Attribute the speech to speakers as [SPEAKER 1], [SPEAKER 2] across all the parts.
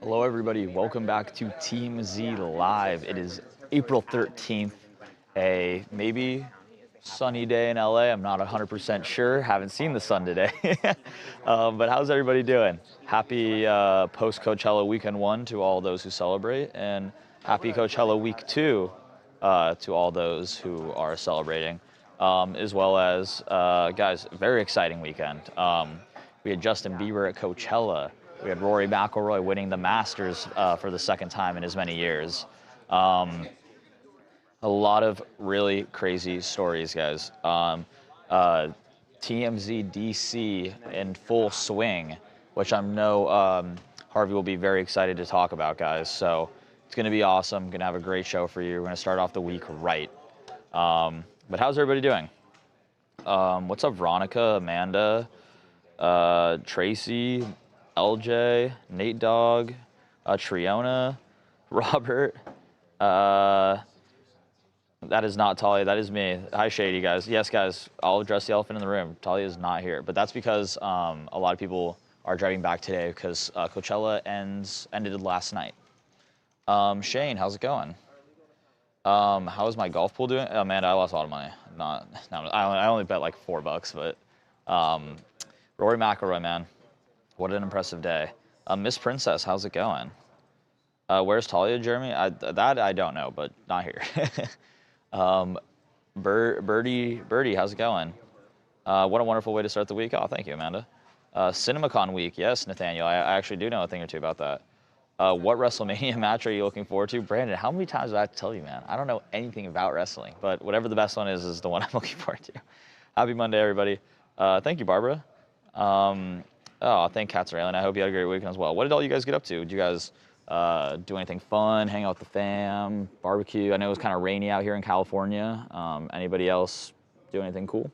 [SPEAKER 1] Hello, everybody. Welcome back to TMZ Live. It is April 13th, a maybe sunny day in LA. I'm not 100% sure. Haven't seen the sun today. But how's everybody doing? Happy post-Coachella weekend 1 to all those who celebrate, and happy Coachella week 2 to all those who are celebrating, as well as, guys, very exciting weekend. We had Justin Bieber at Coachella. We had Rory McIlroy winning the Masters for the second time in as many years. A lot of really crazy stories, guys. TMZ DC in full swing, which I know Harvey will be very excited to talk about, guys. So it's going to be awesome. Going to have a great show for you. We're going to start off the week right. But how's everybody doing? What's up, Veronica, Amanda, Tracy, LJ, Nate Dogg, Triona, Robert. That is not Talia. That is me. Hi, Shady, guys. Yes, guys, I'll address the elephant in the room. Talia is not here, but that's because a lot of people are driving back today because Coachella ended last night. Shane, how's it going? How is my golf pool doing? Amanda, I lost a lot of money. I only bet like $4, but Rory McIlroy, man. What an impressive day. Miss Princess, how's it going? Where's Talia, Jeremy? That I don't know, but not here. Birdie, how's it going? What a wonderful way to start the week. Oh, thank you, Amanda. CinemaCon week, yes, Nathaniel. I actually do know a thing or two about that. What WrestleMania match are you looking forward to? Brandon, how many times do I have to tell you, man? I don't know anything about wrestling, but whatever the best one is the one I'm looking forward to. Happy Monday, everybody. Thank you, Barbara. Oh, thank Cats Railing. I hope you had a great weekend as well. What did all you guys get up to? Did you guys do anything fun, hang out with the fam, barbecue? I know it was kind of rainy out here in California. Anybody else do anything cool?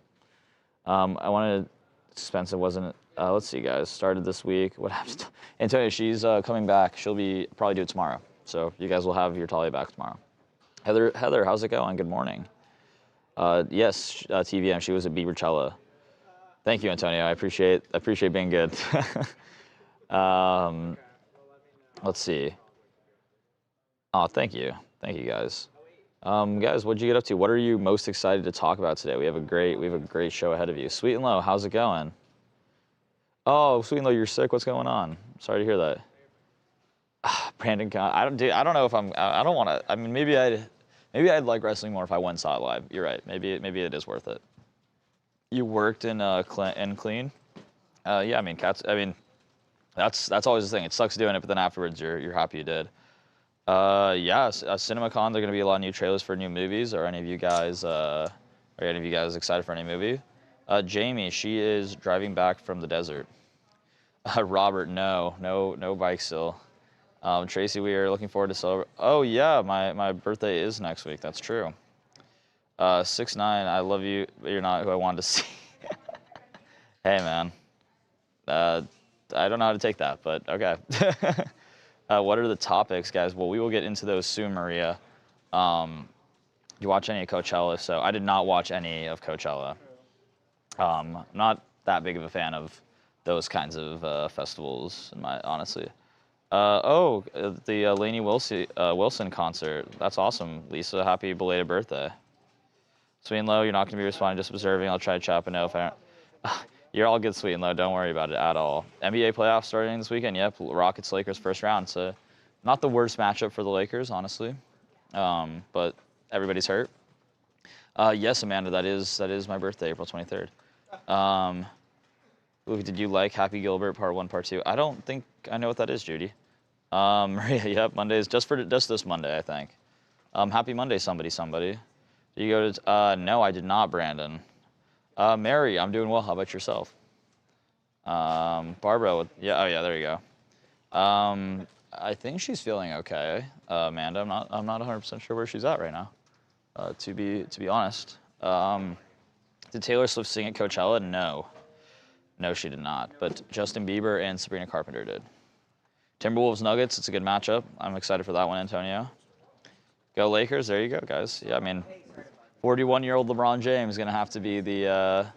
[SPEAKER 1] I wanted Spencer wasn't. Let's see, guys. Started this week. What happened? Antonia, she's coming back. She'll probably do it tomorrow. So you guys will have your Talia back tomorrow. Heather, how's it going? Good morning. Yes, TVM. She was at Biebercella. Thank you, Antonio. I appreciate being good. Let's see. Oh, thank you, guys. Guys, what'd you get up to? What are you most excited to talk about today? We have a great show ahead of you. Sweet and Low, how's it going? Oh, Sweet and Low, you're sick. What's going on? Sorry to hear that. Brandon, I don't know if I don't want to. I mean, maybe I'd like wrestling more if I went and saw it live. You're right. Maybe it is worth it. You worked in clean. Yeah, I mean, cats. I mean, that's always the thing. It sucks doing it, but then afterwards you're happy you did. Yeah, CinemaCon. There are gonna be a lot of new trailers for new movies. Are any of you guys excited for any movie? Jamie, she is driving back from the desert. Robert, no bike still. Tracy, we are looking forward to celebrate. Oh yeah, my birthday is next week. That's true. 6'9", I love you, but you're not who I wanted to see. Hey, man. I don't know how to take that, but okay. What are the topics, guys? Well, we will get into those soon, Maria. You watch any of Coachella? So I did not watch any of Coachella. Not that big of a fan of those kinds of festivals, honestly. The Lainey Wilson concert. That's awesome, Lisa. Happy belated birthday. Sweet and Low, you're not going to be responding, just observing. I'll try to chat, but no, if I don't. You're all good, Sweet and Low. Don't worry about it at all. NBA playoffs starting this weekend. Yep, Rockets-Lakers first round. So not the worst matchup for the Lakers, honestly. But everybody's hurt. Yes, Amanda, that is my birthday, April 23rd. Did you like Happy Gilbert Part 1, Part 2? I don't think I know what that is, Judy. Maria, yep, Mondays, just this Monday, I think. Happy Monday, somebody. Did you go to, no, I did not, Brandon. Mary, I'm doing well. How about yourself? Barbara, yeah, oh yeah, there you go. I think she's feeling okay. Amanda, I'm not 100% sure where she's at right now. To be honest. Did Taylor Swift sing at Coachella? No, she did not. But Justin Bieber and Sabrina Carpenter did. Timberwolves Nuggets, it's a good matchup. I'm excited for that one, Antonio. Go Lakers, there you go, guys. Yeah, I mean, 41-year-old LeBron James is going to have to be the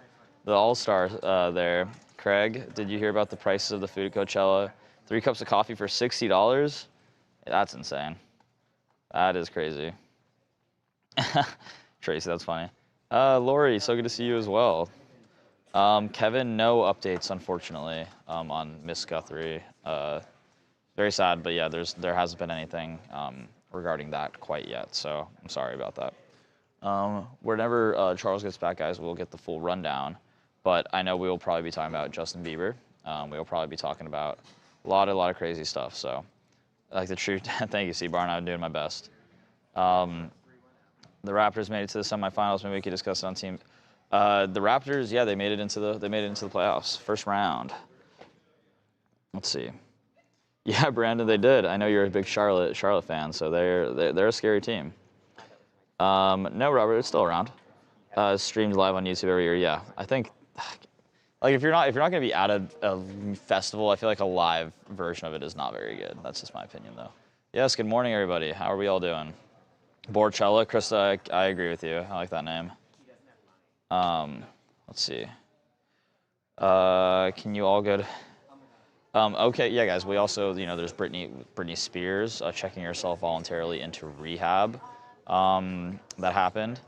[SPEAKER 1] all-star there. Craig, did you hear about the prices of the food at Coachella? 3 cups of coffee for $60? That's insane. That is crazy. Tracy, that's funny. Lori, so good to see you as well. Kevin, no updates, unfortunately, on Miss Guthrie. Very sad, but yeah, there hasn't been anything regarding that quite yet, so I'm sorry about that. Whenever Charles gets back, guys, we'll get the full rundown, but I know we will probably be talking about Justin Bieber. We will probably be talking about a lot of crazy stuff, so like the truth. Thank you, C-Barn, I'm doing my best. The Raptors made it to the semifinals. Maybe we could discuss it on team. The Raptors, yeah, they made it into the playoffs, first round. Let's see. Yeah, Brandon, they did. I know you're a big Charlotte fan, so they're a scary team. No, Robert, it's still around. Streamed live on YouTube every year. Yeah, I think like if you're not gonna be at a festival, I feel like a live version of it is not very good. That's just my opinion, though. Yes. Good morning, everybody. How are we all doing? Borchella, Krista, I agree with you. I like that name. Let's see. Can you all go to... okay, yeah, guys. We also, there's Britney Spears checking herself voluntarily into rehab. That happened.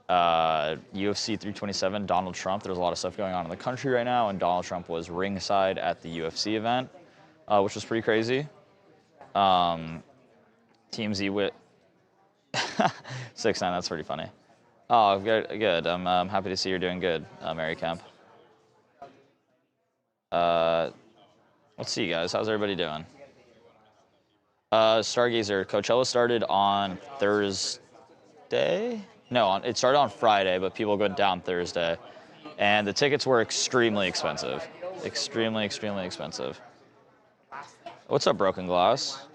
[SPEAKER 1] UFC 327, Donald Trump. There's a lot of stuff going on in the country right now, and Donald Trump was ringside at the UFC event, which was pretty crazy. TMZ with 6'9", that's pretty funny. Oh, good. I'm happy to see you're doing good, Mary Kemp. Let's see, guys. How's everybody doing? Stargazer, Coachella started on Thursday? No, it started on Friday, but people went down Thursday. And the tickets were extremely expensive. Extremely expensive. What's up, Broken Glass?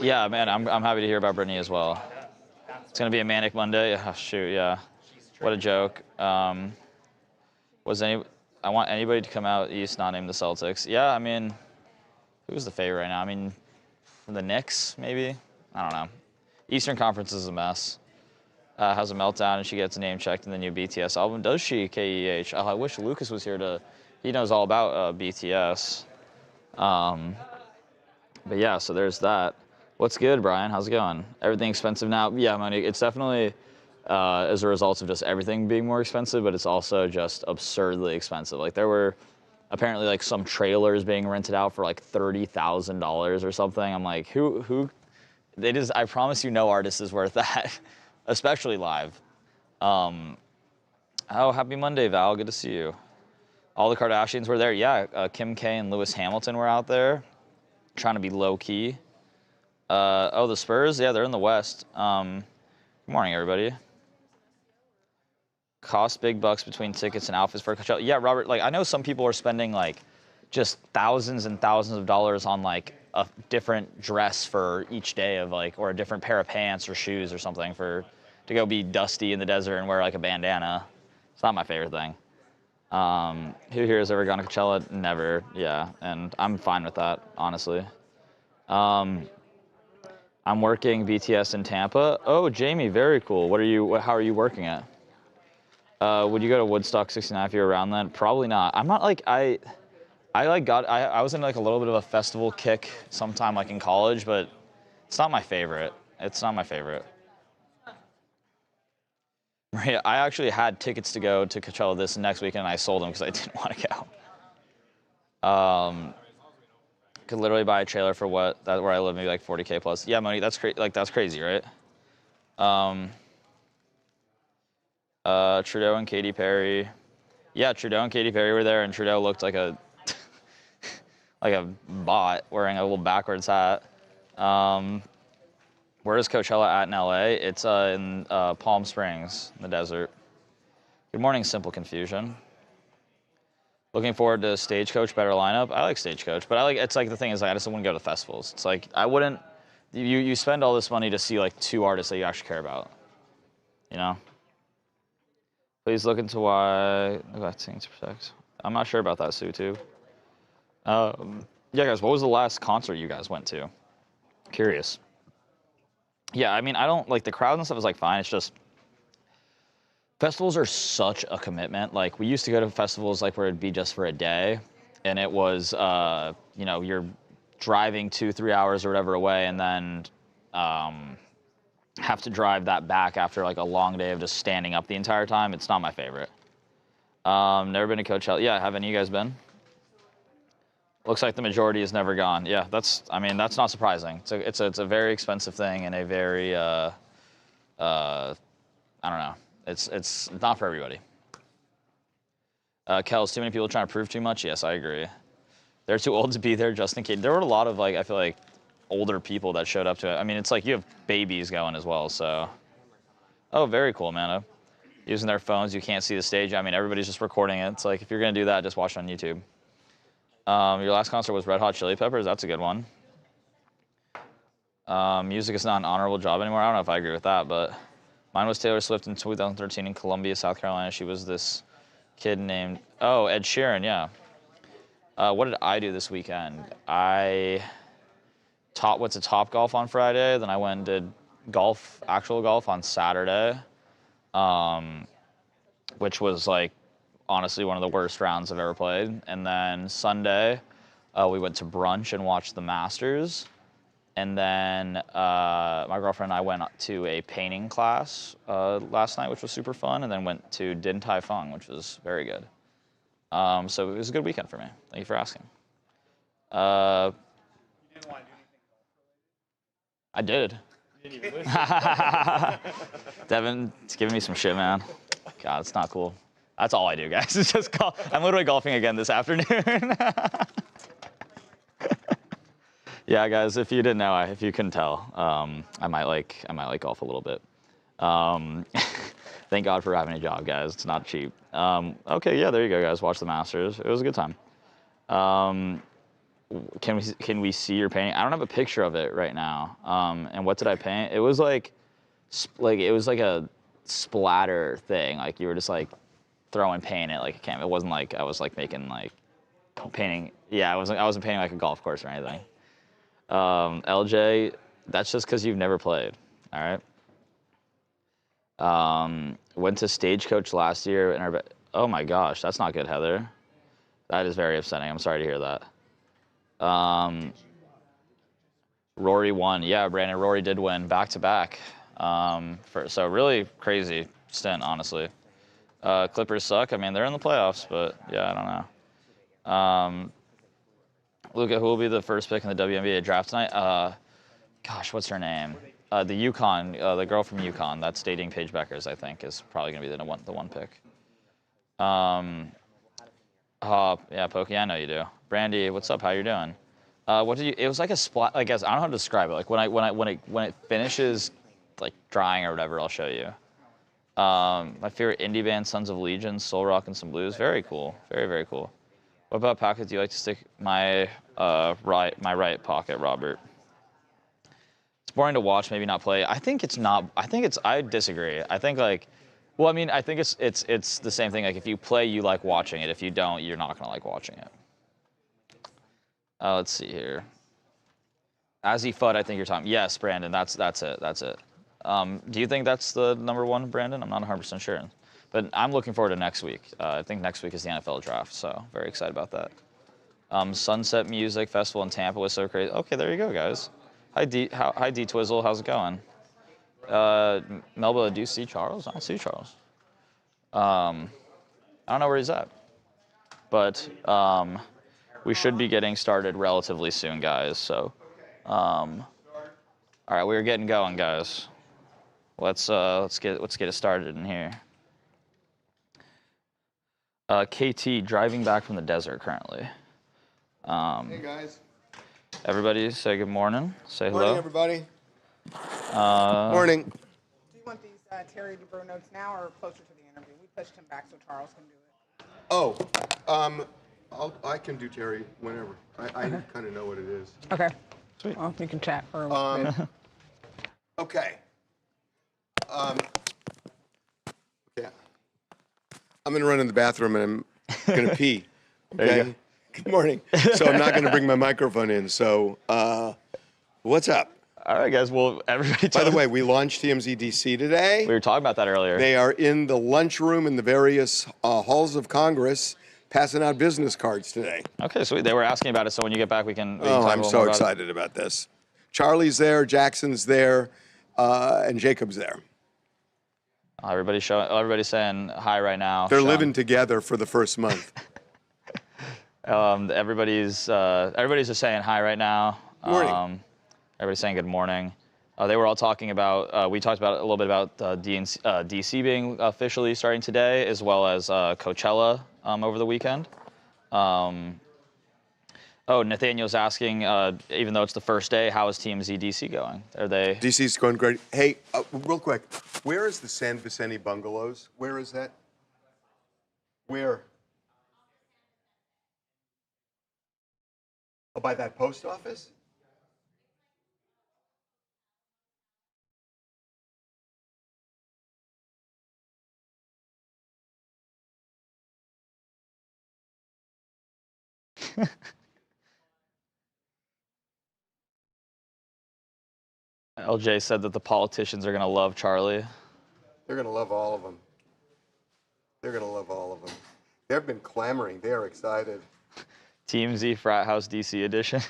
[SPEAKER 1] Yeah, man, I'm happy to hear about Britney as well. It's going to be a manic Monday. Oh, shoot, yeah. What a joke. I want anybody to come out east, not name the Celtics. Yeah, I mean, who's the favorite right now? I mean, the Knicks, maybe? I don't know. Eastern Conference is a mess. Has a meltdown, and she gets name checked in the new BTS album. Does she, KEH? Oh, I wish Lucas was here he knows all about BTS. But yeah, so there's that. What's good, Brian? How's it going? Everything expensive now? Yeah, Monique, it's definitely as a result of just everything being more expensive, but it's also just absurdly expensive. Like, there were apparently like some trailers being rented out for like $30,000 or something. I'm like, I promise you no artist is worth that, especially live. Oh, happy Monday, Val. Good to see you. All the Kardashians were there. Yeah, Kim K and Lewis Hamilton were out there trying to be low key. Oh, the Spurs? Yeah, they're in the West. Good morning, everybody. Cost big bucks between tickets and outfits for Coachella. Yeah, Robert, like, I know some people are spending, like, just thousands and thousands of dollars on, like, a different dress for each day of, like, or a different pair of pants or shoes or something to go be dusty in the desert and wear, like, a bandana. It's not my favorite thing. Who here has ever gone to Coachella? Never, yeah, and I'm fine with that, honestly. I'm working BTS in Tampa. Oh, Jamie, very cool. How are you working at? Would you go to Woodstock 69 if you were around then? Probably not. I'm not like, I was in like a little bit of a festival kick sometime like in college, but it's not my favorite. It's not my favorite. Maria, I actually had tickets to go to Coachella this next weekend, and I sold them because I didn't want to go. Could literally buy a trailer for where I live, maybe like 40K plus. Yeah, Monique, that's crazy, right? Trudeau and Katy Perry. Yeah, Trudeau and Katy Perry were there, and Trudeau looked like a like a bot wearing a little backwards hat. Where is Coachella at in LA? It's in Palm Springs, in the desert. Good morning, Simple Confusion. Looking forward to Stagecoach, better lineup. I like Stagecoach, but it's like the thing is, like, I just wouldn't go to festivals. It's like, I wouldn't, you spend all this money to see like 2 artists that you actually care about, you know? Please look into why, things protect. I'm not sure about that, Sue, too. Yeah, guys, what was the last concert you guys went to? Curious. Yeah, I mean, I don't, like, the crowd and stuff is like fine, it's just, festivals are such a commitment. Like, we used to go to festivals like where it'd be just for a day, and it was, you're driving 2-3 hours or whatever away, and then have to drive that back after like a long day of just standing up the entire time. It's not my favorite. Never been to Coachella. Yeah, haven't you guys been? Looks like the majority has never gone. Yeah, I mean, that's not surprising. It's a very expensive thing and a very, I don't know. It's not for everybody. Kels, too many people trying to prove too much? Yes, I agree. They're too old to be there just in case. There were a lot of, like, I feel like, older people that showed up to it. I mean, it's like you have babies going as well, so. Oh, very cool, man. Using their phones, you can't see the stage. I mean, everybody's just recording it. It's like, if you're going to do that, just watch it on YouTube. Your last concert was Red Hot Chili Peppers. That's a good one. Music is not an honorable job anymore. I don't know if I agree with that, but mine was Taylor Swift in 2013 in Columbia, South Carolina. She was this kid named, oh, Ed Sheeran, yeah. What did I do this weekend? I went to Topgolf on Friday, then I went and did golf, actual golf on Saturday, which was like honestly one of the worst rounds I've ever played. And then Sunday, we went to brunch and watched the Masters. And then my girlfriend and I went to a painting class last night, which was super fun, and then went to Din Tai Fung, which was very good. So it was a good weekend for me. Thank you for asking. You didn't want to do anything golf-related? I did. You didn't even listen. Devin's giving me some shit, man. God, it's not cool. That's all I do, guys. It's just golf. I'm literally golfing again this afternoon. Yeah, guys, if you didn't know, if you couldn't tell, I might like golf a little bit. Thank God for having a job, guys. It's not cheap. Okay, yeah, there you go, guys. Watch the Masters. It was a good time. Can we see your painting? I don't have a picture of it right now. And what did I paint? It was like it was like a splatter thing. Like you were just like throwing paint at like a canvas. It wasn't like I was like making like painting. Yeah, I wasn't painting like a golf course or anything. LJ, that's just because you've never played, all right? Went to Stagecoach last year. Oh my gosh, that's not good, Heather. That is very upsetting. I'm sorry to hear that. Rory won. Yeah, Brandon, Rory did win back-to-back. So really crazy stint, honestly. Clippers suck. I mean, they're in the playoffs, but yeah, I don't know. Luca, who will be the first pick in the WNBA draft tonight? Gosh, what's her name? The girl from UConn that's dating Paige Beckers, I think, is probably going to be the one pick. Yeah, Pokey, I know you do. Brandy, what's up? How you doing? It was like a splat. I guess I don't know how to describe it. Like when it finishes, like drying or whatever, I'll show you. My favorite indie band, Sons of Legion, Soul Rock and some blues. Very cool. Very, very cool. What about pocket? Do you like to stick my right pocket, Robert? It's boring to watch, maybe not play. I think it's not. I disagree. I think like, well, I mean, I think it's the same thing. Like if you play, you like watching it. If you don't, you're not gonna like watching it. Let's see here. Azzy Fudd, I think you're talking. Yes, Brandon. That's it. Do you think that's the number one, Brandon? I'm not 100% sure. But I'm looking forward to next week. I think next week is the NFL draft, so very excited about that. Sunset Music Festival in Tampa was so crazy. Okay, there you go, guys. Hi, D Twizzle. How's it going? Melba, do you see Charles? I don't see Charles. I don't know where he's at. But we should be getting started relatively soon, guys. So, all right, we're getting going, guys. Let's get it started in here. KT driving back from the desert currently.
[SPEAKER 2] Hey guys.
[SPEAKER 1] Everybody say good morning. Say hello.
[SPEAKER 2] Morning, everybody. Morning.
[SPEAKER 3] Do you want these Terry Dubrow notes now or closer to the interview? We pushed him back so Charles can do it.
[SPEAKER 2] Oh, I can do Terry whenever. I kind of know what it is.
[SPEAKER 3] Okay.
[SPEAKER 1] Sweet.
[SPEAKER 3] Well, you can chat for a minute.
[SPEAKER 2] Okay. Okay. I'm gonna run in the bathroom and I'm gonna pee.
[SPEAKER 1] There you
[SPEAKER 2] Okay.
[SPEAKER 1] go.
[SPEAKER 2] Good morning. So I'm not gonna bring my microphone in. So, what's up?
[SPEAKER 1] All right, guys. Well, everybody.
[SPEAKER 2] By the way, we launched TMZ DC today.
[SPEAKER 1] We were talking about that earlier.
[SPEAKER 2] They are in the lunchroom in the various halls of Congress passing out business cards today.
[SPEAKER 1] Okay, sweet. They were asking about it, so when you get back, we can talk a
[SPEAKER 2] I'm
[SPEAKER 1] little
[SPEAKER 2] so
[SPEAKER 1] more about
[SPEAKER 2] excited about this. Charlie's there, Jackson's there, and Jacob's there.
[SPEAKER 1] Everybody's saying hi right now.
[SPEAKER 2] They're
[SPEAKER 1] Sean.
[SPEAKER 2] living together for the first month.
[SPEAKER 1] Everybody's just saying hi right now.
[SPEAKER 2] Morning.
[SPEAKER 1] Everybody's saying good morning. They were all talking about. We talked about a little bit about DC being officially starting today, as well as Coachella over the weekend. Nathaniel's asking, even though it's the first day, how is TMZ DC going? Are they?
[SPEAKER 2] DC's going great. Hey, real quick, where is the San Vicente Bungalows? Where is that? Where? Oh, by that post office?
[SPEAKER 1] LJ said that the politicians are going to love Charlie.
[SPEAKER 2] They're going to love all of them. They're going to love all of them. They've been clamoring. They are excited.
[SPEAKER 1] TMZ Frat House DC edition.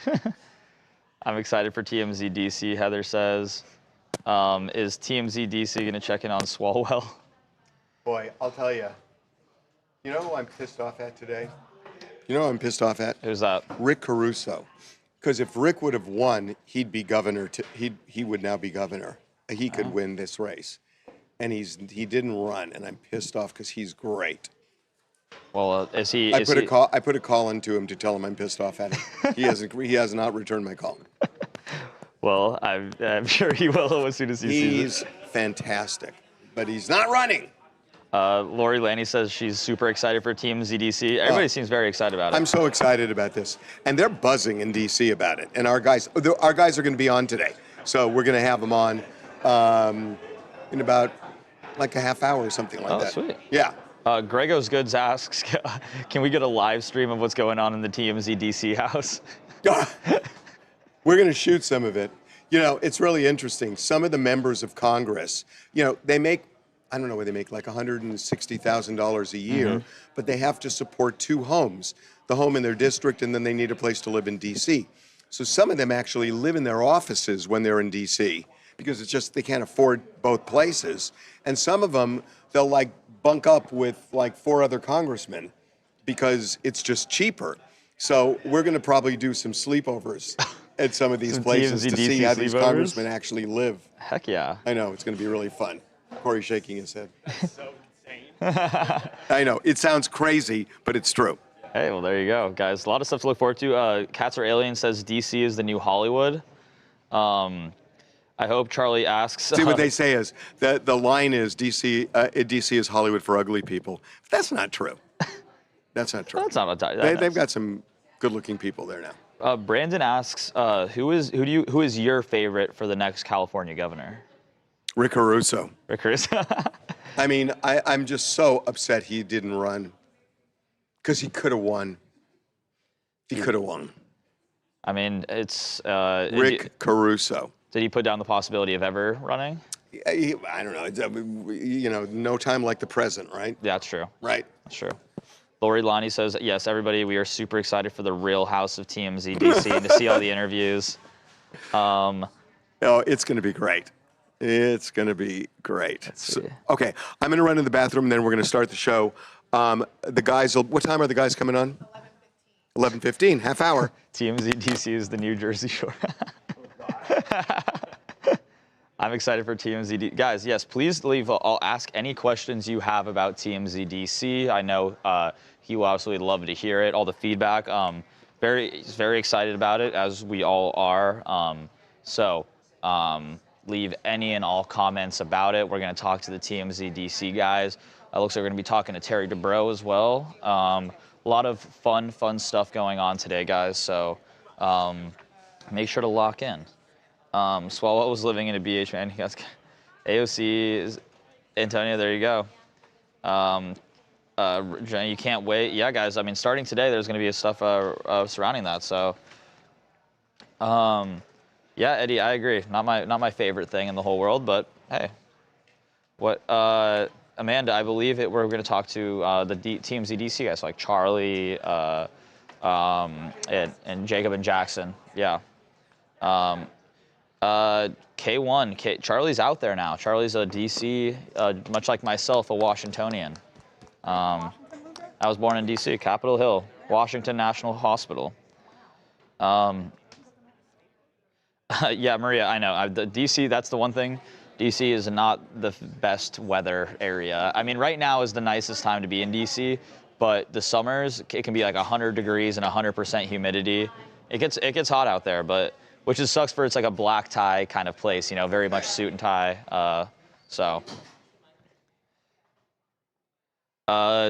[SPEAKER 1] I'm excited for TMZ DC, Heather says. Is TMZ DC going to check in on Swalwell?
[SPEAKER 2] Boy, I'll tell you. You know who I'm pissed off at today? You know who I'm pissed off at?
[SPEAKER 1] Who's that?
[SPEAKER 2] Rick Caruso. Because if Rick would have won, he'd be governor. He would now be governor. He could win this race. And he didn't run, and I'm pissed off because he's great.
[SPEAKER 1] Well, is he?
[SPEAKER 2] I put a call into him to tell him I'm pissed off at him. He has not returned my call.
[SPEAKER 1] Well, I'm sure he will as soon as he sees it.
[SPEAKER 2] He's fantastic, but he's not running.
[SPEAKER 1] Lori Laney says she's super excited for TMZ DC. Everybody seems very excited about it.
[SPEAKER 2] I'm so excited about this, and they're buzzing in DC about it. And our guys are going to be on today, so we're going to have them on in about like a half hour or something like that.
[SPEAKER 1] Oh, sweet.
[SPEAKER 2] Yeah.
[SPEAKER 1] Gregos Goods asks, can we get a live stream of what's going on in the TMZ DC house?
[SPEAKER 2] We're going to shoot some of it. You know, it's really interesting. Some of the members of Congress, you know, they make, I don't know what they make, like $160,000 a year, but they have to support two homes, the home in their district, and then they need a place to live in DC. So some of them actually live in their offices when they're in DC because it's just they can't afford both places. And some of them, they'll like bunk up with like 4 other congressmen because it's just cheaper. So we're going to probably do some sleepovers at some of these places to see how these congressmen actually live.
[SPEAKER 1] Heck yeah.
[SPEAKER 2] I know, it's going to be really fun. Corey's shaking his head.
[SPEAKER 4] That's so insane.
[SPEAKER 2] I know, it sounds crazy, but it's true.
[SPEAKER 1] Hey, well, there you go, guys. A lot of stuff to look forward to. Cats Are Alien says DC is the new Hollywood. I hope Charlie asks.
[SPEAKER 2] See, what they say is, the line is DC is Hollywood for ugly people. That's not true. That's not true.
[SPEAKER 1] That's not what
[SPEAKER 2] They've got some good-looking people there now.
[SPEAKER 1] Brandon asks, who is your favorite for the next California governor?
[SPEAKER 2] Rick Caruso.
[SPEAKER 1] Rick Caruso.
[SPEAKER 2] I mean, I'm just so upset he didn't run because he could have won. He could have won.
[SPEAKER 1] I mean, it's
[SPEAKER 2] Rick Caruso.
[SPEAKER 1] Did he put down the possibility of ever running?
[SPEAKER 2] I don't know. You know, no time like the present, right?
[SPEAKER 1] Yeah, that's true.
[SPEAKER 2] Right.
[SPEAKER 1] That's true. Lori Lonnie says, yes, everybody, we are super excited for the real house of TMZ DC and to see all the interviews.
[SPEAKER 2] Oh, it's going to be great. It's going to be great. So, okay, I'm going to run in the bathroom, and then we're going to start the show. The guys will, what time are the guys coming on? 11:15, half hour.
[SPEAKER 1] TMZ DC is the New Jersey Shore. I'm excited for TMZ. Guys, yes, please leave. I'll ask any questions you have about TMZ DC. I know he will absolutely love to hear it, all the feedback. He's very excited about it, as we all are. Leave any and all comments about it. We're going to talk to the TMZ DC guys. Looks like we're going to be talking to Terry Dubrow as well. A lot of fun stuff going on today, guys. So make sure to lock in. Swalwell was living in a BH, man. AOC is Antonio. There you go. You can't wait. Yeah, guys. I mean, starting today, there's going to be stuff surrounding that. So, yeah, Eddie, I agree. Not my favorite thing in the whole world, but hey, what? Amanda, I believe we're going to talk to the TMZ DC guys, like Charlie and Jacob and Jackson. Yeah. K1, Charlie's out there now. Charlie's a DC, much like myself, a Washingtonian. I was born in DC, Capitol Hill, Washington National Hospital. Yeah, Maria, I know. The DC, that's the one thing. DC is not the best weather area. I mean, right now is the nicest time to be in DC, but the summers, it can be like 100 degrees and 100% humidity. It gets hot out there, but which is sucks for it's like a black tie kind of place, you know, very much suit and tie.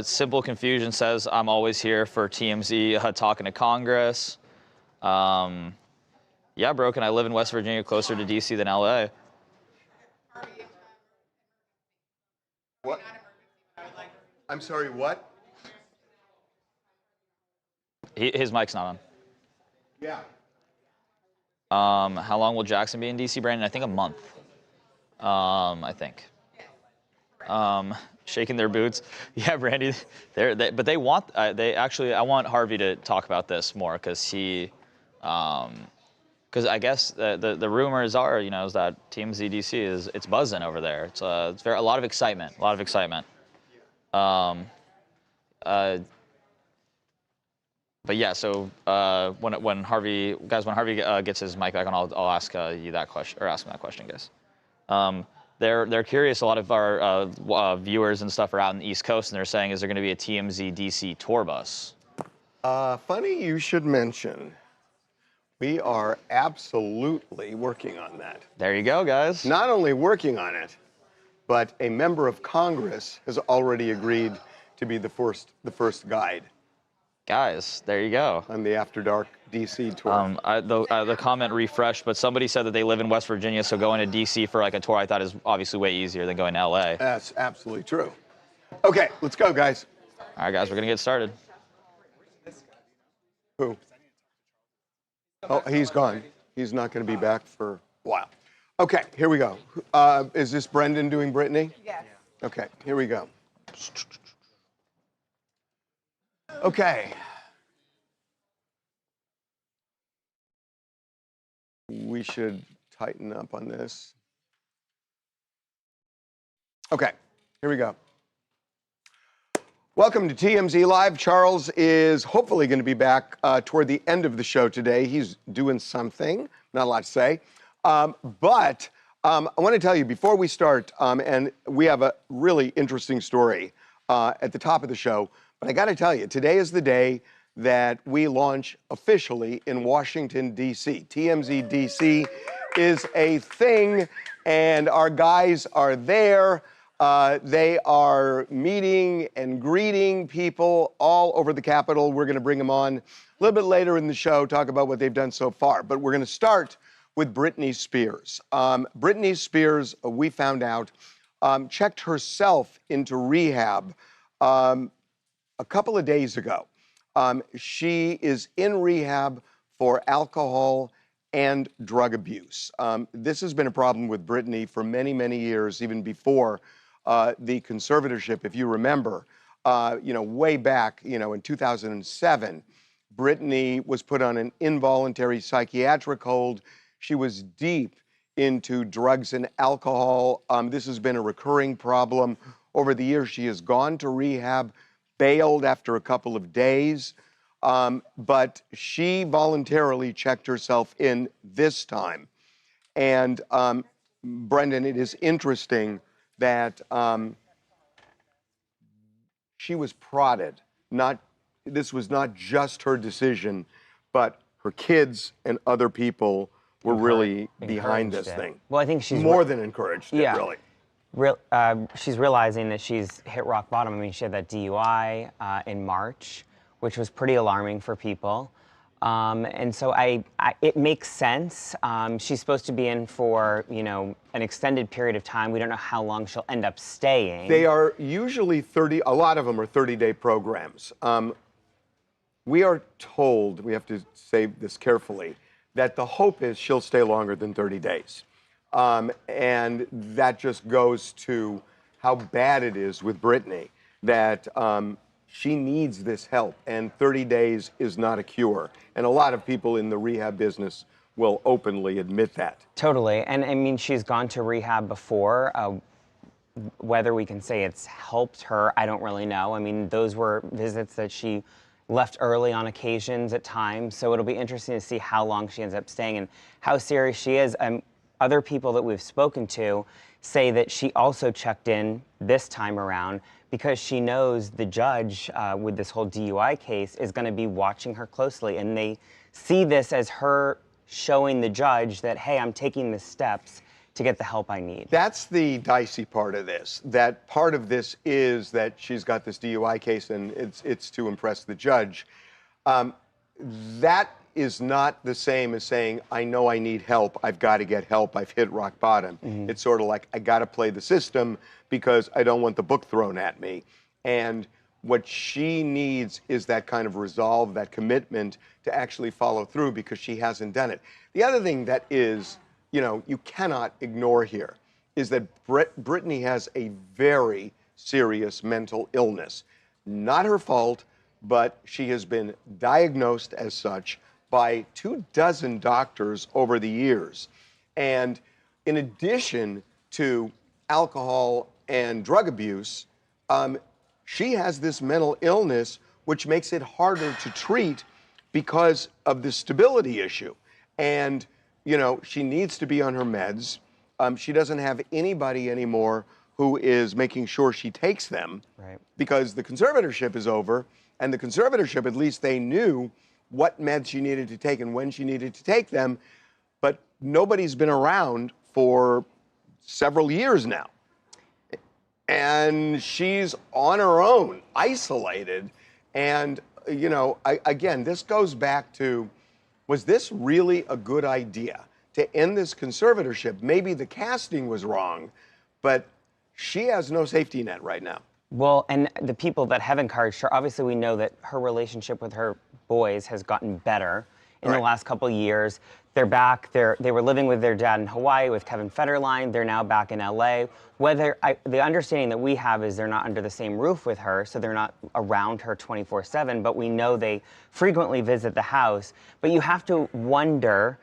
[SPEAKER 1] Simple Confusion says, I'm always here for TMZ talking to Congress. Yeah, Broken, I live in West Virginia, closer to DC than LA.
[SPEAKER 2] What? I'm sorry, what?
[SPEAKER 1] His mic's not on.
[SPEAKER 2] Yeah.
[SPEAKER 1] How long will Jackson be in DC, Brandon? I think a month. I think. Shaking their boots. Yeah, Brandy. But they want. I want Harvey to talk about this more because he. Because I guess the rumors are, you know, is that TMZ DC it's buzzing over there. It's a lot of excitement. A lot of excitement. But yeah, so when Harvey gets his mic back on, I'll ask you that question, or ask him that question, guys. They're curious. A lot of our viewers and stuff are out in the East Coast, and they're saying, is there going to be a TMZ DC tour bus?
[SPEAKER 2] Funny you should mention. We are absolutely working on that.
[SPEAKER 1] There you go, guys.
[SPEAKER 2] Not only working on it, but a member of Congress has already agreed to be the first guide.
[SPEAKER 1] Guys, there you go.
[SPEAKER 2] On the After Dark DC tour.
[SPEAKER 1] The comment refreshed, but somebody said that they live in West Virginia, so going to DC for like a tour I thought is obviously way easier than going to LA.
[SPEAKER 2] That's absolutely true. Okay, let's go, guys.
[SPEAKER 1] All right, guys, we're gonna get started.
[SPEAKER 2] Who? Oh, he's gone. He's not going to be back for a while. Okay, here we go. Is this Brendan doing Britney?
[SPEAKER 3] Yes.
[SPEAKER 2] Okay, here we go. Okay. We should tighten up on this. Okay, here we go. Welcome to TMZ Live. Charles is hopefully going to be back toward the end of the show today. He's doing something, not a lot to say. But I want to tell you before we start, and we have a really interesting story at the top of the show, but I got to tell you, today is the day that we launch officially in Washington, D.C. TMZ DC is a thing, and our guys are there. They are meeting and greeting people all over the Capitol. We're going to bring them on a little bit later in the show, talk about what they've done so far. But we're going to start with Britney Spears. Britney Spears, we found out, checked herself into rehab a couple of days ago. She is in rehab for alcohol and drug abuse. This has been a problem with Britney for many, many years, even before the conservatorship. If you remember, way back, in 2007, Britney was put on an involuntary psychiatric hold. She was deep into drugs and alcohol. This has been a recurring problem over the years. She has gone to rehab, bailed after a couple of days, but she voluntarily checked herself in this time. And Brendan, it is interesting that she was prodded. This was not just her decision, but her kids and other people were really behind this thing.
[SPEAKER 5] Well, I think she's
[SPEAKER 2] more than encouraged it, really.
[SPEAKER 5] She's realizing that she's hit rock bottom. I mean, she had that DUI in March, which was pretty alarming for people. And so it makes sense. She's supposed to be in for, an extended period of time. We don't know how long she'll end up staying.
[SPEAKER 2] They are usually a lot of them are 30-day programs. We are told, we have to say this carefully, that the hope is she'll stay longer than 30 days. And that just goes to how bad it is with Britney, that she needs this help, and 30 days is not a cure. And a lot of people in the rehab business will openly admit that.
[SPEAKER 5] Totally. And I mean, she's gone to rehab before. Whether we can say it's helped her, I don't really know. I mean, those were visits that she left early on occasions at times. So it'll be interesting to see how long she ends up staying and how serious she is. Other people that we've spoken to say that she also checked in this time around because she knows the judge with this whole DUI case is going to be watching her closely. And they see this as her showing the judge that, hey, I'm taking the steps to get the help I need.
[SPEAKER 2] That's the dicey part of this. That part of this is that she's got this DUI case and it's to impress the judge. That is not the same as saying, I know I need help, I've got to get help, I've hit rock bottom. Mm-hmm. It's sort of like, I got to play the system because I don't want the book thrown at me. And what she needs is that kind of resolve, that commitment to actually follow through because she hasn't done it. The other thing that is, you cannot ignore here is that Britney has a very serious mental illness. Not her fault, but she has been diagnosed as such by 24 doctors over the years. And in addition to alcohol and drug abuse, she has this mental illness which makes it harder to treat because of the stability issue. And she needs to be on her meds. She doesn't have anybody anymore who is making sure she takes them, right, because the conservatorship is over, and the conservatorship, at least they knew what meds she needed to take and when she needed to take them, but nobody's been around for several years now. And she's on her own, isolated, and, again, this goes back to, was this really a good idea to end this conservatorship? Maybe the casting was wrong, but she has no safety net right now.
[SPEAKER 5] Well, and the people that have encouraged her, obviously we know that her relationship with her boys has gotten better in the last couple of years. They're back. They were living with their dad in Hawaii with Kevin Federline. They're now back in LA. The understanding that we have is they're not under the same roof with her, so they're not around her 24/7, but we know they frequently visit the house. But you have to wonder,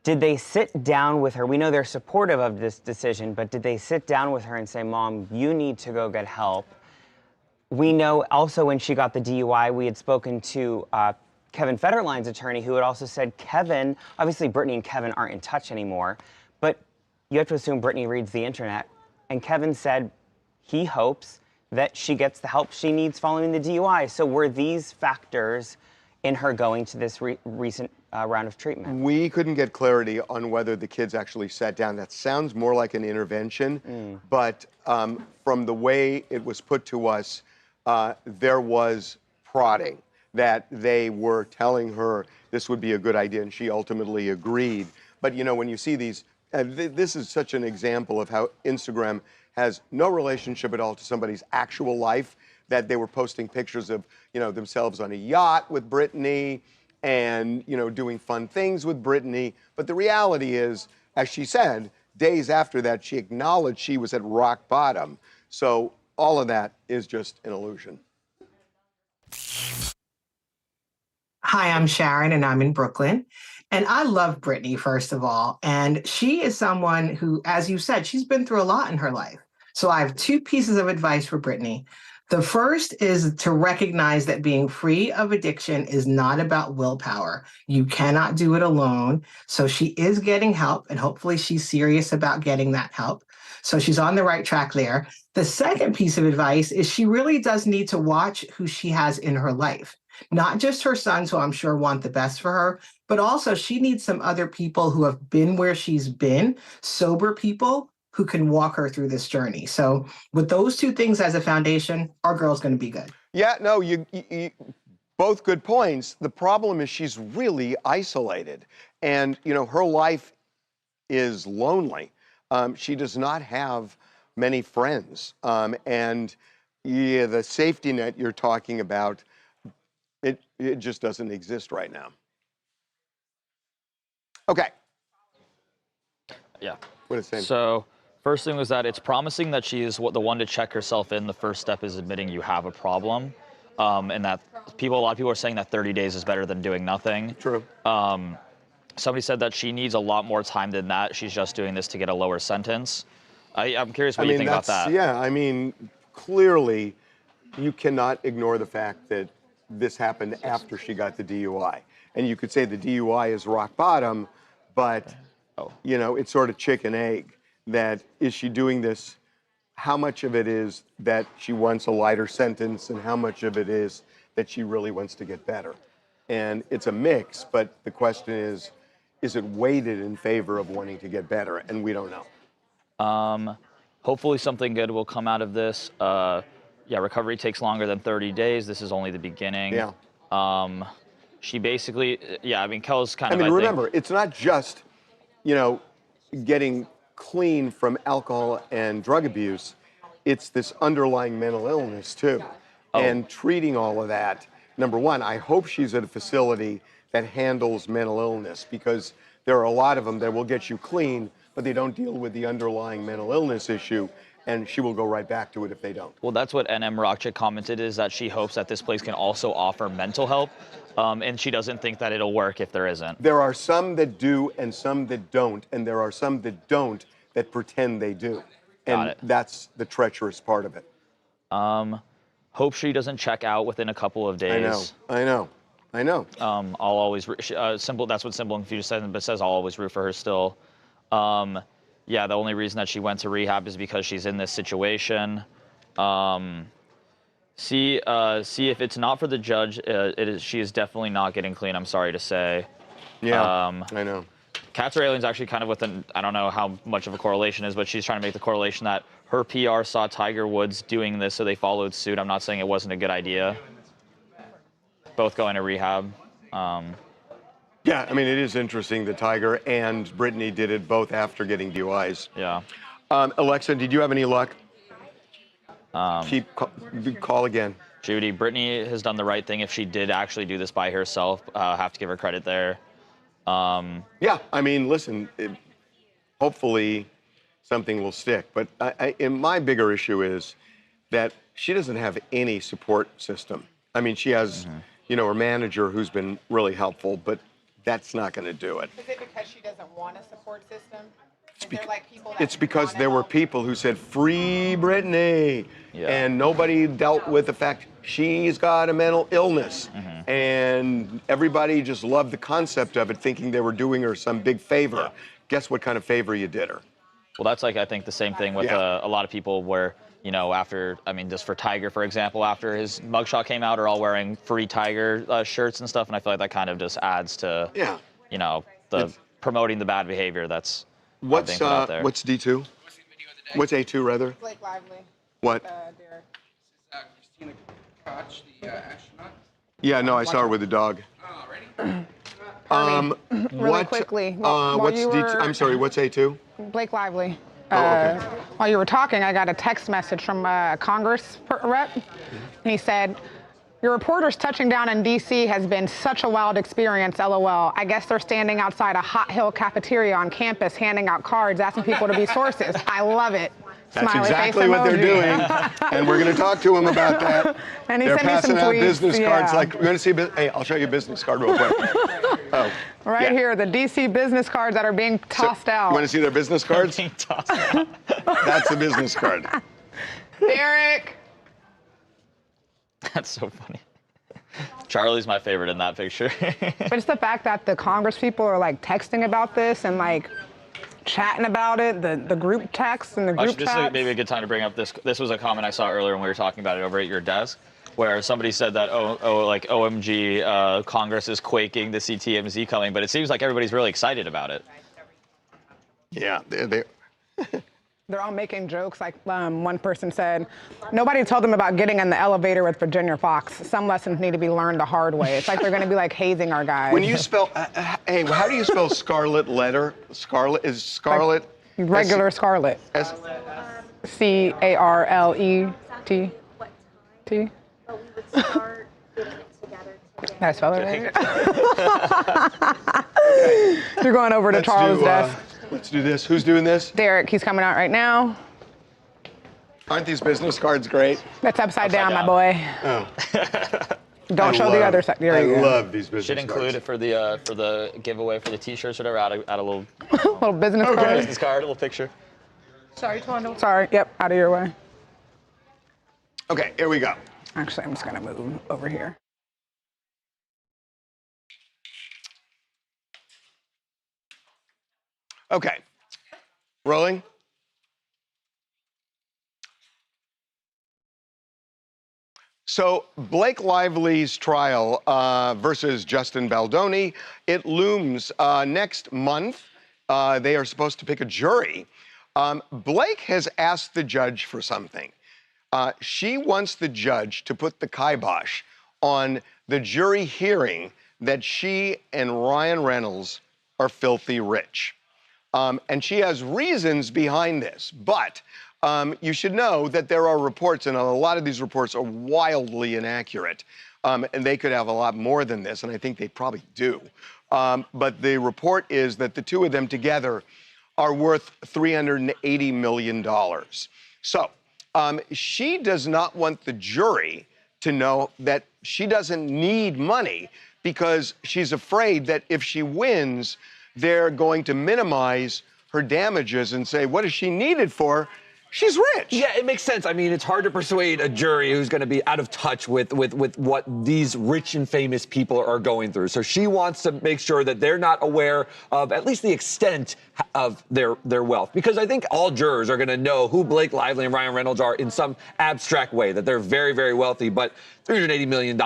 [SPEAKER 5] did they sit down with her? We know they're supportive of this decision, but did they sit down with her and say, Mom, you need to go get help? We know also when she got the DUI, we had spoken to Kevin Federline's attorney, who had also said Kevin, obviously Britney and Kevin aren't in touch anymore, but you have to assume Britney reads the internet. And Kevin said he hopes that she gets the help she needs following the DUI. So were these factors in her going to this recent round of treatment?
[SPEAKER 2] We couldn't get clarity on whether the kids actually sat down. That sounds more like an intervention, but from the way it was put to us, there was prodding, that they were telling her this would be a good idea, and she ultimately agreed. But when you see these, this is such an example of how Instagram has no relationship at all to somebody's actual life, that they were posting pictures of, themselves on a yacht with Britney and, doing fun things with Britney. But the reality is, as she said, days after that, she acknowledged she was at rock bottom. So all of that is just an illusion.
[SPEAKER 6] Hi, I'm Sharon, and I'm in Brooklyn. And I love Britney, first of all. And she is someone who, as you said, she's been through a lot in her life. So I have two pieces of advice for Britney. The first is to recognize that being free of addiction is not about willpower. You cannot do it alone. So she is getting help, and hopefully she's serious about getting that help. So she's on the right track there. The second piece of advice is she really does need to watch who she has in her life. Not just her sons, who I'm sure want the best for her, but also she needs some other people who have been where she's been, sober people who can walk her through this journey. So with those two things as a foundation, our girl's going to be good.
[SPEAKER 2] Yeah, no, you both good points. The problem is she's really isolated, and her life is lonely. She does not have many friends, and the safety net you're talking about, it just doesn't exist right now. Okay.
[SPEAKER 1] Yeah.
[SPEAKER 2] What is it saying?
[SPEAKER 1] So First thing was that it's promising that she is the one to check herself in. The first step is admitting you have a problem, and that a lot of people are saying that 30 days is better than doing nothing.
[SPEAKER 2] True.
[SPEAKER 1] Somebody said that she needs a lot more time than that. She's just doing this to get a lower sentence. I'm curious what you think about that.
[SPEAKER 2] Yeah, I mean, clearly, you cannot ignore the fact that this happened after she got the DUI. And you could say the DUI is rock bottom, but, you know, it's sort of chicken egg. That is she doing this, how much of it is that she wants a lighter sentence and how much of it is that she really wants to get better? And it's a mix, but the question is it weighted in favor of wanting to get better? And we don't know.
[SPEAKER 1] Hopefully something good will come out of this. Yeah, recovery takes longer than 30 days. This is only the beginning.
[SPEAKER 2] Yeah.
[SPEAKER 1] She basically, yeah, I mean, Kel's kind of,
[SPEAKER 2] remember, it's not just, you know, getting clean from alcohol and drug abuse. It's this underlying mental illness, too. And treating all of that. Number one, I hope she's at a facility that handles mental illness, because there are a lot of them that will get you clean, but they don't deal with the underlying mental illness issue, and she will go right back to it if they don't.
[SPEAKER 1] Well, that's what NM Rockchick commented, is that she hopes that this place can also offer mental help, and she doesn't think that it'll work if there isn't.
[SPEAKER 2] There are some that do and some that don't, and there are some that don't that pretend they do.
[SPEAKER 1] Got it.
[SPEAKER 2] That's the treacherous part of it.
[SPEAKER 1] Hope she doesn't check out within a couple of days.
[SPEAKER 2] I know.
[SPEAKER 1] I'll always, Simple, that's what Simple and Feud said, but says I'll always root for her still. Yeah, the only reason that she went to rehab is because she's in this situation. See if it's not for the judge, she is definitely not getting clean, I'm sorry to say.
[SPEAKER 2] Yeah, I know.
[SPEAKER 1] Cats or Aliens actually kind of I don't know how much of a correlation is, but she's trying to make the correlation that her PR saw Tiger Woods doing this, so they followed suit. I'm not saying it wasn't a good idea. Both going to rehab.
[SPEAKER 2] Yeah, I mean, it is interesting that Tiger and Britney did it both after getting DUIs.
[SPEAKER 1] Yeah.
[SPEAKER 2] Alexa, did you have any luck? Call again.
[SPEAKER 1] Judy, Britney has done the right thing if she did actually do this by herself. Have to give her credit there.
[SPEAKER 2] Yeah, I mean, listen, hopefully something will stick. But my bigger issue is that she doesn't have any support system. I mean, she has, you know, her manager who's been really helpful, but that's not going to do it.
[SPEAKER 3] Is it because she doesn't want a support system? Is there like people that
[SPEAKER 2] It's because there were people who said, free Britney.
[SPEAKER 1] Yeah.
[SPEAKER 2] And nobody dealt with the fact she's got a mental illness. And everybody just loved the concept of it, thinking they were doing her some big favor.
[SPEAKER 1] Yeah.
[SPEAKER 2] Guess what kind of favor you did her?
[SPEAKER 1] Well, that's like, I think, the same thing with a lot of people where, you know, after, I mean, just for Tiger, for example, after his mugshot came out, are all wearing free Tiger shirts and stuff. And I feel like that kind of just adds to, you know, promoting the bad behavior that's
[SPEAKER 2] what's
[SPEAKER 1] out there.
[SPEAKER 2] What's D2? What's A2, rather?
[SPEAKER 3] Blake Lively.
[SPEAKER 2] What?
[SPEAKER 3] Derek.
[SPEAKER 4] Christina Koch, the astronaut.
[SPEAKER 2] Yeah, no, I saw her with the dog.
[SPEAKER 4] Oh, already?
[SPEAKER 3] Really quickly.
[SPEAKER 2] What's D2? I'm sorry, what's A2?
[SPEAKER 3] Blake Lively.
[SPEAKER 2] Okay.
[SPEAKER 3] While you were talking, I got a text message from a Congress rep, and he said, "Your reporters touching down in DC has been such a wild experience, LOL. I guess they're standing outside a Hot Hill cafeteria on campus handing out cards asking people to be sources. I love it."
[SPEAKER 2] That's
[SPEAKER 3] Smiley
[SPEAKER 2] exactly
[SPEAKER 3] face
[SPEAKER 2] what they're
[SPEAKER 3] emoji.
[SPEAKER 2] doing, and we're going to talk to them about that.
[SPEAKER 3] And he
[SPEAKER 2] They're
[SPEAKER 3] sent me some
[SPEAKER 2] passing out
[SPEAKER 3] tweets,
[SPEAKER 2] business cards
[SPEAKER 3] yeah.
[SPEAKER 2] like, you want to see, hey, I'll show you a business card real quick.
[SPEAKER 3] Right here, the DC business cards that are being tossed out.
[SPEAKER 2] You want to see their business cards?
[SPEAKER 1] Being tossed out.
[SPEAKER 2] That's the business card.
[SPEAKER 3] Derek.
[SPEAKER 1] That's so funny. Charlie's my favorite in that picture.
[SPEAKER 3] But it's the fact that the Congress people are like texting about this and like chatting about it, the group texts and the group
[SPEAKER 1] This
[SPEAKER 3] chats.
[SPEAKER 1] is maybe a good time to bring up this. This was a comment I saw earlier when we were talking about it over at your desk, where somebody said that, like OMG, Congress is quaking to see TMZ coming, but it seems like everybody's really excited about it.
[SPEAKER 2] Yeah,
[SPEAKER 3] They're all making jokes. Like one person said, nobody told them about getting in the elevator with Virginia Fox. Some lessons need to be learned the hard way. It's like they're going to be like hazing our guys.
[SPEAKER 2] When you spell, hey, how do you spell scarlet letter? Scarlet is scarlet.
[SPEAKER 3] Like regular scarlet. CARLET. T.
[SPEAKER 7] But we would start getting it together.
[SPEAKER 3] Did I spell it right? You're going over to Charles' desk.
[SPEAKER 2] Let's do this. Who's doing this?
[SPEAKER 3] Derek, he's coming out right now.
[SPEAKER 2] Aren't these business cards great?
[SPEAKER 3] That's upside down, my boy.
[SPEAKER 2] Oh.
[SPEAKER 3] Don't show the other side. There you
[SPEAKER 2] I
[SPEAKER 3] go.
[SPEAKER 2] love these business
[SPEAKER 1] Should include
[SPEAKER 2] cards.
[SPEAKER 1] it for the giveaway for the T-shirts, whatever. Add a little
[SPEAKER 3] Little business card.
[SPEAKER 1] business card, a little picture.
[SPEAKER 7] Sorry, Tondo.
[SPEAKER 3] Sorry. Yep. Out of your way.
[SPEAKER 2] Okay, here we go.
[SPEAKER 3] Actually, I'm just gonna move over here.
[SPEAKER 2] Okay, rolling. So Blake Lively's trial versus Justin Baldoni, it looms next month. They are supposed to pick a jury. Blake has asked the judge for something. She wants the judge to put the kibosh on the jury hearing that she and Ryan Reynolds are filthy rich. And she has reasons behind this, but you should know that there are reports, and a lot of these reports are wildly inaccurate, and they could have a lot more than this, and I think they probably do. But the report is that the two of them together are worth $380 million. So she does not want the jury to know that she doesn't need money because she's afraid that if she wins, they're going to minimize her damages and say, what does she need it for? She's rich.
[SPEAKER 8] Yeah, it makes sense. I mean, it's hard to persuade a jury who's going to be out of touch with what these rich and famous people are going through. So she wants to make sure that they're not aware of at least the extent of their wealth. Because I think all jurors are going to know who Blake Lively and Ryan Reynolds are in some abstract way, that they're very, very wealthy. But $380 million,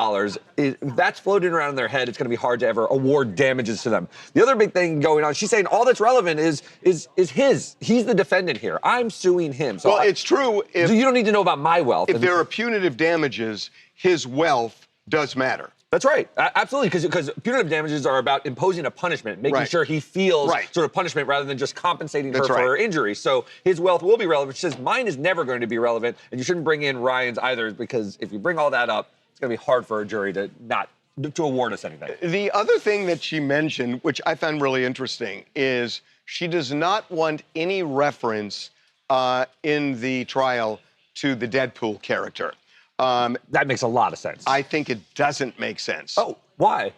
[SPEAKER 8] if that's floating around in their head, it's going to be hard to ever award damages to them. The other big thing going on, she's saying all that's relevant is his. He's the defendant here. I'm suing him. So
[SPEAKER 2] well, it's true.
[SPEAKER 8] You don't need to know about my wealth.
[SPEAKER 2] If there are punitive damages, his wealth does matter.
[SPEAKER 8] That's right. Absolutely, because punitive damages are about imposing a punishment, making sure he feels sort of punishment rather than just compensating her for her injury. So his wealth will be relevant. She says mine is never going to be relevant, and you shouldn't bring in Ryan's either, because if you bring all that up, it's going to be hard for a jury to award us anything.
[SPEAKER 2] The other thing that she mentioned, which I found really interesting, is she does not want any reference in the trial to the Deadpool character.
[SPEAKER 8] That makes a lot of sense.
[SPEAKER 2] I think it doesn't make sense.
[SPEAKER 8] Oh, why?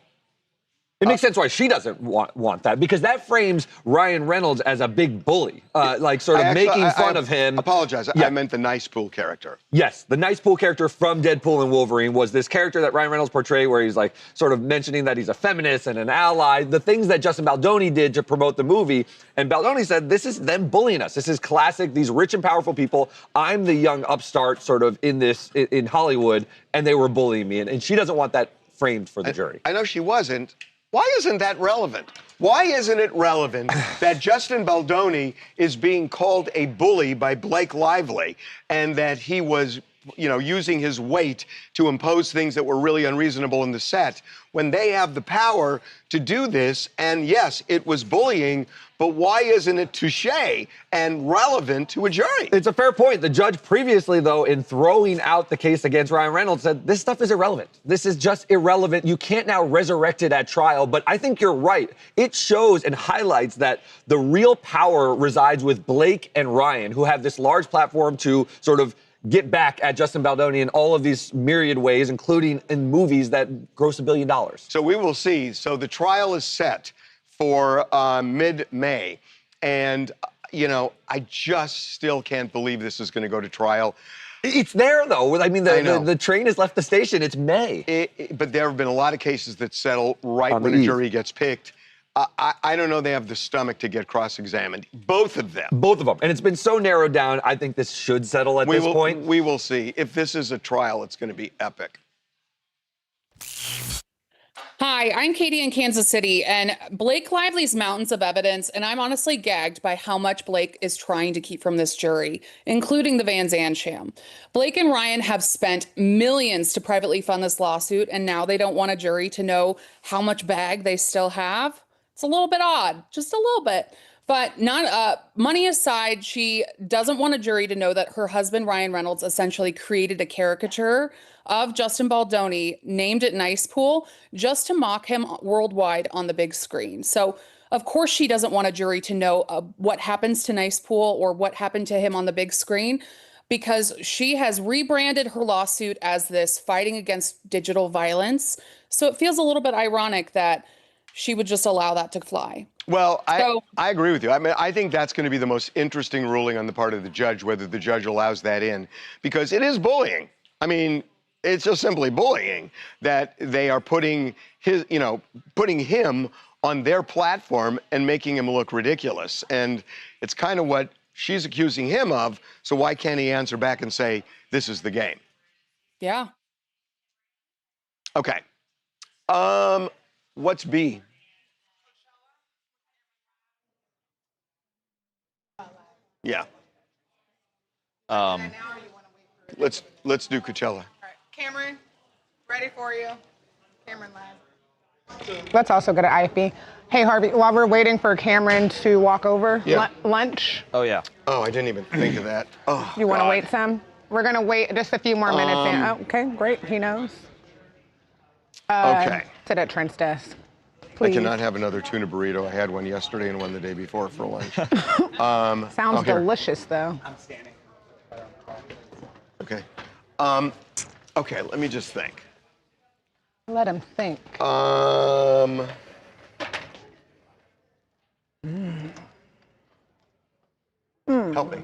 [SPEAKER 8] It makes sense why she doesn't want that, because that frames Ryan Reynolds as a big bully, like sort of making fun of him.
[SPEAKER 2] Apologize. Yeah. I meant the Nice Pool character.
[SPEAKER 8] Yes, the Nice Pool character from Deadpool and Wolverine was this character that Ryan Reynolds portrayed where he's like sort of mentioning that he's a feminist and an ally, the things that Justin Baldoni did to promote the movie. And Baldoni said, this is them bullying us. This is classic, these rich and powerful people. I'm the young upstart sort of in Hollywood, and they were bullying me. And she doesn't want that framed for the jury.
[SPEAKER 2] I know she wasn't. Why isn't that relevant? Why isn't it relevant that Justin Baldoni is being called a bully by Blake Lively and that he was, using his weight to impose things that were really unreasonable in the set when they have the power to do this? And yes, it was bullying, but why isn't it touche and relevant to a jury?
[SPEAKER 8] It's a fair point. The judge previously, though, in throwing out the case against Ryan Reynolds, said this stuff is irrelevant. This is just irrelevant. You can't now resurrect it at trial. But I think you're right. It shows and highlights that the real power resides with Blake and Ryan, who have this large platform to sort of get back at Justin Baldoni in all of these myriad ways, including in movies that gross $1 billion.
[SPEAKER 2] So we will see. So the trial is set for mid-May. And, I just still can't believe this is going to go to trial.
[SPEAKER 8] It's there, though. I mean, the train has left the station. It's May.
[SPEAKER 2] But there have been a lot of cases that settle right when a jury gets picked. I don't know they have the stomach to get cross-examined. Both of them.
[SPEAKER 8] Both of them. And it's been so narrowed down, I think this should settle at this point.
[SPEAKER 2] We will see. If this is a trial, it's going to be epic.
[SPEAKER 9] Hi, I'm Katie in Kansas City, and Blake Lively's mountains of evidence, and I'm honestly gagged by how much Blake is trying to keep from this jury, including the Van Zandt sham. Blake and Ryan have spent millions to privately fund this lawsuit, and now they don't want a jury to know how much bag they still have. It's a little bit odd, just a little bit. But money aside, she doesn't want a jury to know that her husband, Ryan Reynolds, essentially created a caricature of Justin Baldoni, named it Nice Pool, just to mock him worldwide on the big screen. So Of course, she doesn't want a jury to know what happens to Nice Pool or what happened to him on the big screen, because she has rebranded her lawsuit as this fighting against digital violence. So it feels a little bit ironic that she would just allow that to fly.
[SPEAKER 2] Well, I agree with you. I mean, I think that's going to be the most interesting ruling on the part of the judge, whether the judge allows that in, because it is bullying. I mean, it's just simply bullying that they are putting his, putting him on their platform and making him look ridiculous. And it's kind of what she's accusing him of. So why can't he answer back and say, this is the game?
[SPEAKER 9] Yeah.
[SPEAKER 2] Okay. What's B? Yeah. Let's do Coachella.
[SPEAKER 3] All right, Cameron, ready for you. Cameron live. Let's also go to IFB. Hey, Harvey, while we're waiting for Cameron to walk over, lunch.
[SPEAKER 1] Oh, yeah.
[SPEAKER 2] Oh, I didn't even think of that. Oh,
[SPEAKER 3] You want to wait some? We're going to wait just a few more minutes. Okay, great. He knows.
[SPEAKER 2] Okay.
[SPEAKER 3] Sit at Trent's desk. Please.
[SPEAKER 2] I cannot have another tuna burrito. I had one yesterday and one the day before for lunch.
[SPEAKER 3] Sounds delicious, though.
[SPEAKER 4] I'm standing.
[SPEAKER 2] Okay. Okay, let me just think.
[SPEAKER 3] Let him think.
[SPEAKER 2] Help me.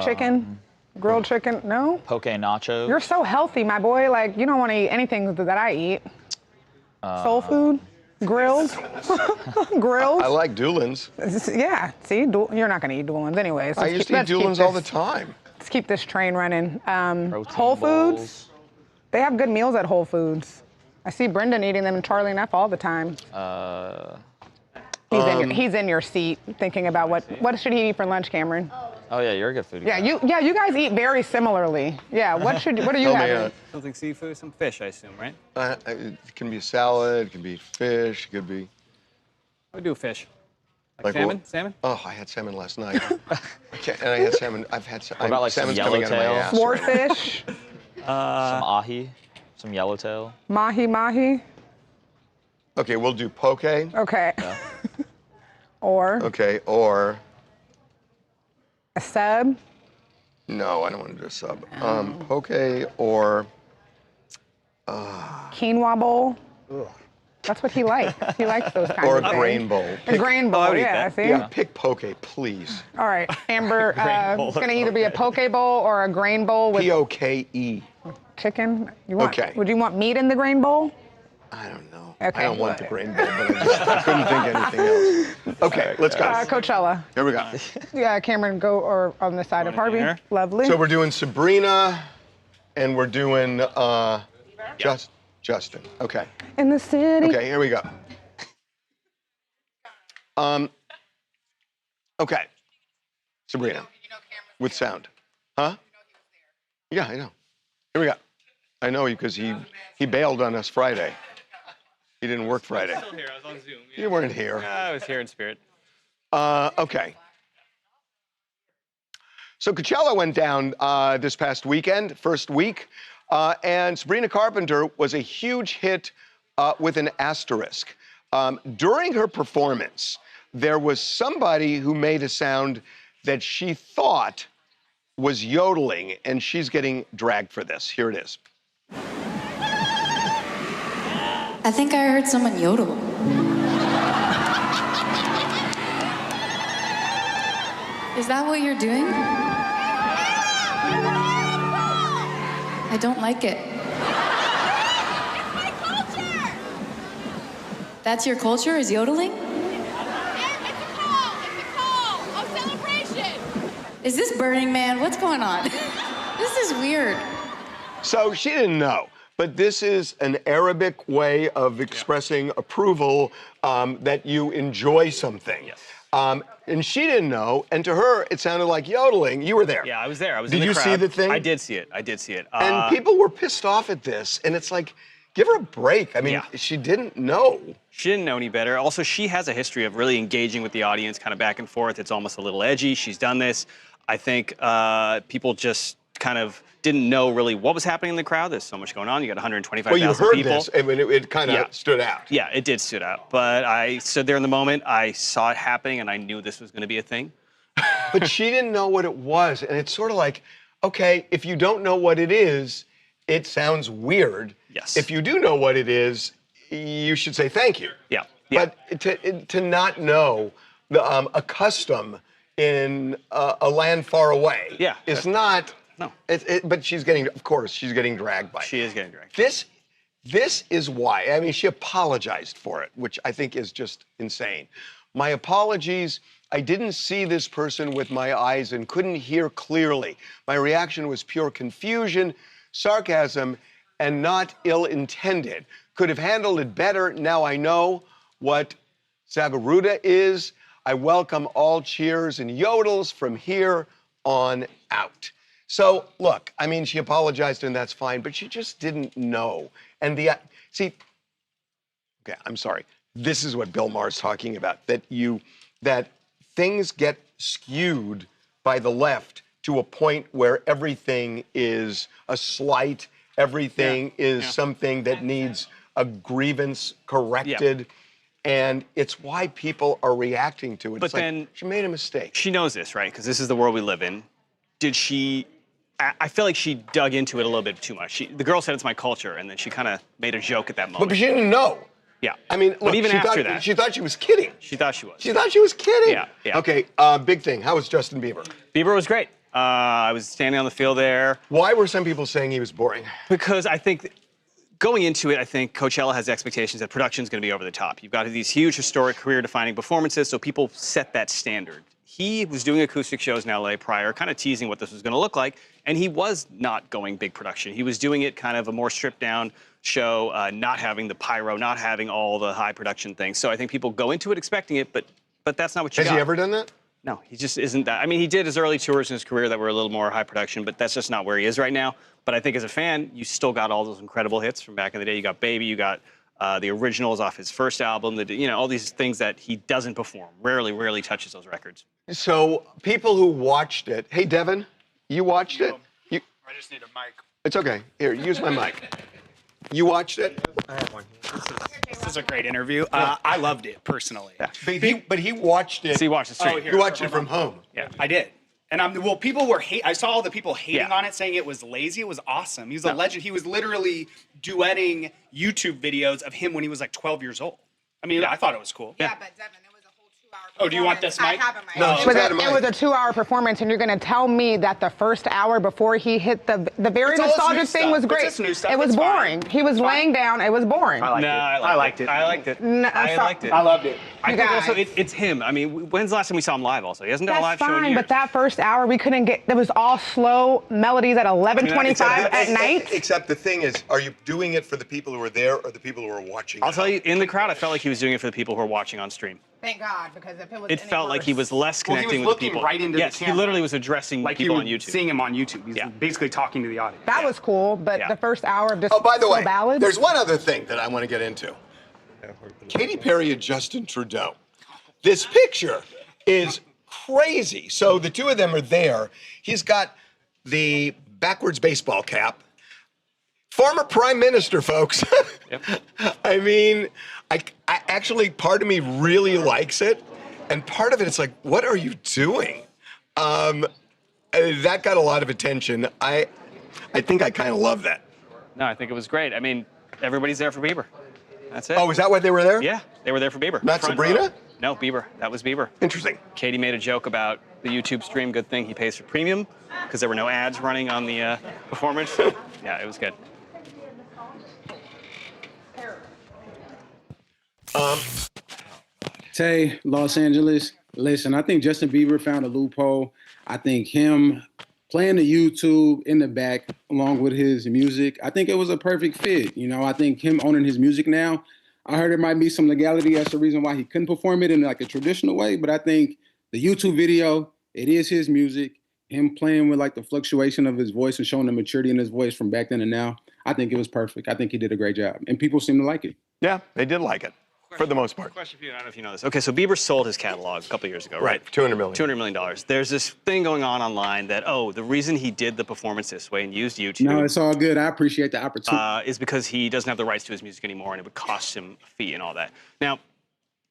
[SPEAKER 3] Chicken? Grilled chicken? No?
[SPEAKER 1] Poke nachos.
[SPEAKER 3] You're so healthy, my boy. Like, you don't want to eat anything that I eat. Soul food? Grilled? Grilled?
[SPEAKER 2] I like Doolin's.
[SPEAKER 3] Yeah, see? You're not going to eat Doolin's anyways.
[SPEAKER 2] I used to eat Doolin's all the time.
[SPEAKER 3] Let's keep this train running.
[SPEAKER 1] Protein
[SPEAKER 3] Whole Foods?
[SPEAKER 1] bowls.
[SPEAKER 3] They have good meals at Whole Foods. I see Brendan eating them and Charlie and F all the time. He's in your seat thinking about what should he eat for lunch, Cameron?
[SPEAKER 1] Oh, yeah, you're a good foodie.
[SPEAKER 3] Yeah, you guys eat very similarly. Yeah, what are you having?
[SPEAKER 10] Something seafood, some fish, I assume, right?
[SPEAKER 2] It can be a salad, it can be fish, it could be...
[SPEAKER 10] We do fish.
[SPEAKER 2] Like
[SPEAKER 10] salmon?
[SPEAKER 2] what?
[SPEAKER 10] Salmon?
[SPEAKER 2] Oh, I had salmon last night. And I had salmon. I've had salmon.
[SPEAKER 1] What about like some
[SPEAKER 2] salmon's coming out of my
[SPEAKER 1] yellowtail?
[SPEAKER 2] ass right
[SPEAKER 3] Swordfish?
[SPEAKER 1] Some ahi, some yellowtail.
[SPEAKER 3] Mahi.
[SPEAKER 2] now. Okay, we'll do poke.
[SPEAKER 3] Okay.
[SPEAKER 1] Yeah.
[SPEAKER 3] Or
[SPEAKER 2] Okay, or...
[SPEAKER 3] a sub?
[SPEAKER 2] No, I don't want to do a sub. Poke or...
[SPEAKER 3] Quinoa bowl? That's what he likes. He likes those kinds
[SPEAKER 2] Or
[SPEAKER 3] of
[SPEAKER 2] a
[SPEAKER 3] things.
[SPEAKER 2] grain bowl.
[SPEAKER 3] A grain bowl,
[SPEAKER 10] I would eat
[SPEAKER 3] yeah,
[SPEAKER 10] that.
[SPEAKER 3] see?
[SPEAKER 2] Yeah, pick poke, please.
[SPEAKER 3] All right, Amber,
[SPEAKER 1] bowl
[SPEAKER 3] it's going to either be a poke bowl or a grain bowl with
[SPEAKER 2] P-O-K-E.
[SPEAKER 3] chicken. You want,
[SPEAKER 2] Okay.
[SPEAKER 3] Would you want meat in the grain bowl?
[SPEAKER 2] I don't know.
[SPEAKER 3] Okay.
[SPEAKER 2] I don't want the grain bowl, but I couldn't think anything else. Okay, let's go.
[SPEAKER 3] Coachella.
[SPEAKER 2] Here we go.
[SPEAKER 3] Yeah, Cameron, go or on the side of Harvey.
[SPEAKER 10] here?
[SPEAKER 3] Lovely.
[SPEAKER 2] So we're doing Sabrina, and we're doing Justin. Okay.
[SPEAKER 3] in the city.
[SPEAKER 2] Okay, here we go. Okay. Sabrina. With sound. Huh? Yeah, I know. Here we go. I know because he bailed on us Friday. He didn't work Friday.
[SPEAKER 10] Still here, I was on Zoom.
[SPEAKER 2] You weren't here.
[SPEAKER 10] I was here in spirit.
[SPEAKER 2] Okay. So Coachella went down this past weekend, first week, and Sabrina Carpenter was a huge hit with an asterisk. During her performance, there was somebody who made a sound that she thought was yodeling, and she's getting dragged for this. Here it is.
[SPEAKER 11] I think I heard someone yodel. Is that what you're doing? I don't like it.
[SPEAKER 7] It's my culture!
[SPEAKER 11] That's your culture, is yodeling?
[SPEAKER 7] It's a call of celebration!
[SPEAKER 11] Is this Burning Man? What's going on? This is weird.
[SPEAKER 2] So she didn't know, but this is an Arabic way of expressing approval that you enjoy something.
[SPEAKER 10] Yes.
[SPEAKER 2] And she didn't know, and to her, it sounded like yodeling. You were there.
[SPEAKER 10] Yeah, I was there. I was
[SPEAKER 2] Did
[SPEAKER 10] in the
[SPEAKER 2] you
[SPEAKER 10] crowd.
[SPEAKER 2] see the thing?
[SPEAKER 10] I did see it. I did see it.
[SPEAKER 2] And people were pissed off at this, and it's like, give her a break. I mean,
[SPEAKER 10] Yeah.
[SPEAKER 2] she didn't know.
[SPEAKER 10] She didn't know any better. Also, she has a history of really engaging with the audience, kind of back and forth. It's almost a little edgy. She's done this. I think people just kind of didn't know really what was happening in the crowd. There's so much going on. You got 125,000
[SPEAKER 2] Well, you heard
[SPEAKER 10] people.
[SPEAKER 2] this, and it kind of stood out.
[SPEAKER 10] Yeah, it did stood out. But I stood there in the moment. I saw it happening, and I knew this was going to be a thing.
[SPEAKER 2] But she didn't know what it was, and it's sort of like, okay, if you don't know what it is, it sounds weird.
[SPEAKER 10] Yes.
[SPEAKER 2] If you do know what it is, you should say thank you.
[SPEAKER 10] Yeah.
[SPEAKER 2] But to not know a custom in a land far away is not.
[SPEAKER 10] No.
[SPEAKER 2] But she's getting, of course, she's getting dragged by it.
[SPEAKER 10] She is getting dragged.
[SPEAKER 2] This is why. I mean, she apologized for it, which I think is just insane. My apologies. I didn't see this person with my eyes and couldn't hear clearly. My reaction was pure confusion, sarcasm, and not ill-intended. Could have handled it better. Now I know what Zagaruda is. I welcome all cheers and yodels from here on out. So, look, I mean, she apologized and that's fine, but she just didn't know. And okay, I'm sorry. This is what Bill Maher's talking about, that things get skewed by the left to a point where everything is a slight, everything is something that needs a grievance corrected. And it's why people are reacting to it.
[SPEAKER 10] But
[SPEAKER 2] it's
[SPEAKER 10] then
[SPEAKER 2] like, she made a mistake.
[SPEAKER 10] She knows this, right? Because this is the world we live in. Did she? I feel like she dug into it a little bit too much. The girl said it's my culture, and then she kind of made a joke at that moment.
[SPEAKER 2] But she didn't know.
[SPEAKER 10] Yeah.
[SPEAKER 2] I mean, look,
[SPEAKER 10] but even after that,
[SPEAKER 2] she thought she was kidding.
[SPEAKER 10] She thought she was.
[SPEAKER 2] She thought she was kidding.
[SPEAKER 10] Yeah.
[SPEAKER 2] Okay, big thing. How was Justin Bieber?
[SPEAKER 10] Bieber was great. I was standing on the field there.
[SPEAKER 2] Why were some people saying he was boring?
[SPEAKER 10] Because I think going into it, I think Coachella has expectations that production's going to be over the top. You've got these huge, historic, career-defining performances, so people set that standard. He was doing acoustic shows in LA prior, kind of teasing what this was going to look like, and he was not going big production. He was doing it kind of a more stripped-down show, not having the pyro, not having all the high production things. So I think people go into it expecting it, but that's not what you got.
[SPEAKER 2] Has he ever done that?
[SPEAKER 10] No, he just isn't that. I mean, he did his early tours in his career that were a little more high production, but that's just not where he is right now. But I think as a fan, you still got all those incredible hits from back in the day. You got Baby, you got the originals off his first album, all these things that he doesn't perform. Rarely touches those records.
[SPEAKER 2] So people who watched it, hey, Devin, you watched it?
[SPEAKER 12] I just need a mic.
[SPEAKER 2] It's okay. Here, use my mic. You watched it?
[SPEAKER 12] I have one here. This is a great interview. I loved it personally.
[SPEAKER 2] Yeah. But he watched it.
[SPEAKER 10] So he watched the stream.
[SPEAKER 2] You watched it from home.
[SPEAKER 12] Yeah, I did. And people were I saw all the people hating on it, saying it was lazy. It was awesome. He was a legend. He was literally duetting YouTube videos of him when he was like 12 years old. I mean, I thought it was cool.
[SPEAKER 3] Yeah, but Devin, it was a whole 2-hour performance.
[SPEAKER 12] Oh, do you want this mic?
[SPEAKER 3] I have a mic.
[SPEAKER 2] No,
[SPEAKER 3] It was a 2-hour performance, and you're going to tell me that the first hour before he hit the very nostalgic thing was great. It was boring. He was laying down. It was boring.
[SPEAKER 12] I liked it.
[SPEAKER 10] I liked it.
[SPEAKER 3] I
[SPEAKER 10] liked it.
[SPEAKER 12] I loved it.
[SPEAKER 10] I think also it's him. I mean, when's the last time we saw him live also? He hasn't done a live show in years.
[SPEAKER 3] But that first hour, we couldn't get, it was all slow melodies at 11:25 at night.
[SPEAKER 2] Except the thing is, are you doing it for the people who are there or the people who are watching?
[SPEAKER 10] I'll tell you, in the crowd, I felt like he was doing it for the people who are watching on stream.
[SPEAKER 3] Thank God, because if it was
[SPEAKER 10] It felt like he was less
[SPEAKER 12] Well, he
[SPEAKER 10] connecting
[SPEAKER 12] was
[SPEAKER 10] with the
[SPEAKER 12] looking
[SPEAKER 10] people.
[SPEAKER 12] right into the
[SPEAKER 10] yes, he
[SPEAKER 12] camera.
[SPEAKER 10] literally was addressing
[SPEAKER 12] like
[SPEAKER 10] people
[SPEAKER 12] you
[SPEAKER 10] on
[SPEAKER 12] were
[SPEAKER 10] YouTube.
[SPEAKER 12] seeing him on YouTube. He's basically talking to the audience.
[SPEAKER 3] That was cool, but the first hour of just
[SPEAKER 2] Oh, by the way,
[SPEAKER 3] ballads.
[SPEAKER 2] there's one other thing that I want to get into. Katy Perry and Justin Trudeau. This picture is crazy. So the two of them are there. He's got the backwards baseball cap. Former prime minister, folks.
[SPEAKER 10] Yep.
[SPEAKER 2] I mean, I actually, part of me really likes it. And part of it, it's like, what are you doing? That got a lot of attention. I think I kind of love that.
[SPEAKER 10] No, I think it was great. I mean, everybody's there for Bieber. That's it.
[SPEAKER 2] Oh, is that why they were there?
[SPEAKER 10] Yeah, they were there for Bieber.
[SPEAKER 2] Not
[SPEAKER 10] Front
[SPEAKER 2] Sabrina?
[SPEAKER 10] row. No, Bieber. That was Bieber.
[SPEAKER 2] Interesting.
[SPEAKER 10] Katie made a joke about the YouTube stream. Good thing he pays for premium because there were no ads running on the performance. Yeah, it was good.
[SPEAKER 13] Tay, Los Angeles. Listen, I think Justin Bieber found a loophole. I think him playing the YouTube in the back along with his music, I think it was a perfect fit. You know, I think him owning his music now, I heard there might be some legality as the reason why he couldn't perform it in like a traditional way, but I think the YouTube video, it is his music. Him playing with like the fluctuation of his voice and showing the maturity in his voice from back then and now, I think it was perfect. I think he did a great job, and people seem to like it.
[SPEAKER 2] Yeah, they did like it. for the most part.
[SPEAKER 10] Question for you, I don't know if you know this. Okay, so Bieber sold his catalog a couple years ago, right?
[SPEAKER 2] $200 million.
[SPEAKER 10] $200 million. There's this thing going on online that, the reason he did the performance this way and used YouTube.
[SPEAKER 13] No, it's all good. I appreciate the opportunity.
[SPEAKER 10] Is because he doesn't have the rights to his music anymore and it would cost him a fee and all that. Now,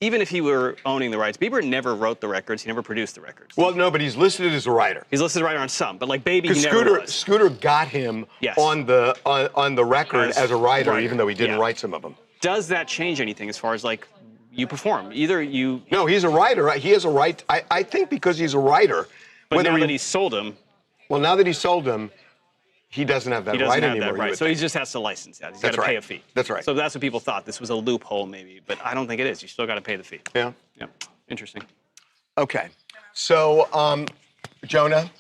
[SPEAKER 10] even if he were owning the rights, Bieber never wrote the records. He never produced the records.
[SPEAKER 2] Well, no, but he's listed as a writer.
[SPEAKER 10] He's listed as a writer on some, but like Baby, he
[SPEAKER 2] Scooter,
[SPEAKER 10] never was.
[SPEAKER 2] Scooter got him on the record as a writer, even though he didn't write some of them.
[SPEAKER 10] Does that change anything as far as like you perform? Either you.
[SPEAKER 2] No, he's a writer. He has a right. I think because he's a writer.
[SPEAKER 10] But now that he sold him.
[SPEAKER 2] Well, now that he sold him, he doesn't have that
[SPEAKER 10] He doesn't
[SPEAKER 2] right
[SPEAKER 10] have
[SPEAKER 2] anymore.
[SPEAKER 10] that right, so he just has to license that. He's got to pay a fee.
[SPEAKER 2] That's right.
[SPEAKER 10] So that's what people thought. This was a loophole, maybe, but I don't think it is. You still got to pay the fee.
[SPEAKER 2] Yeah.
[SPEAKER 10] Yeah. Interesting.
[SPEAKER 2] Okay. So, Jonah,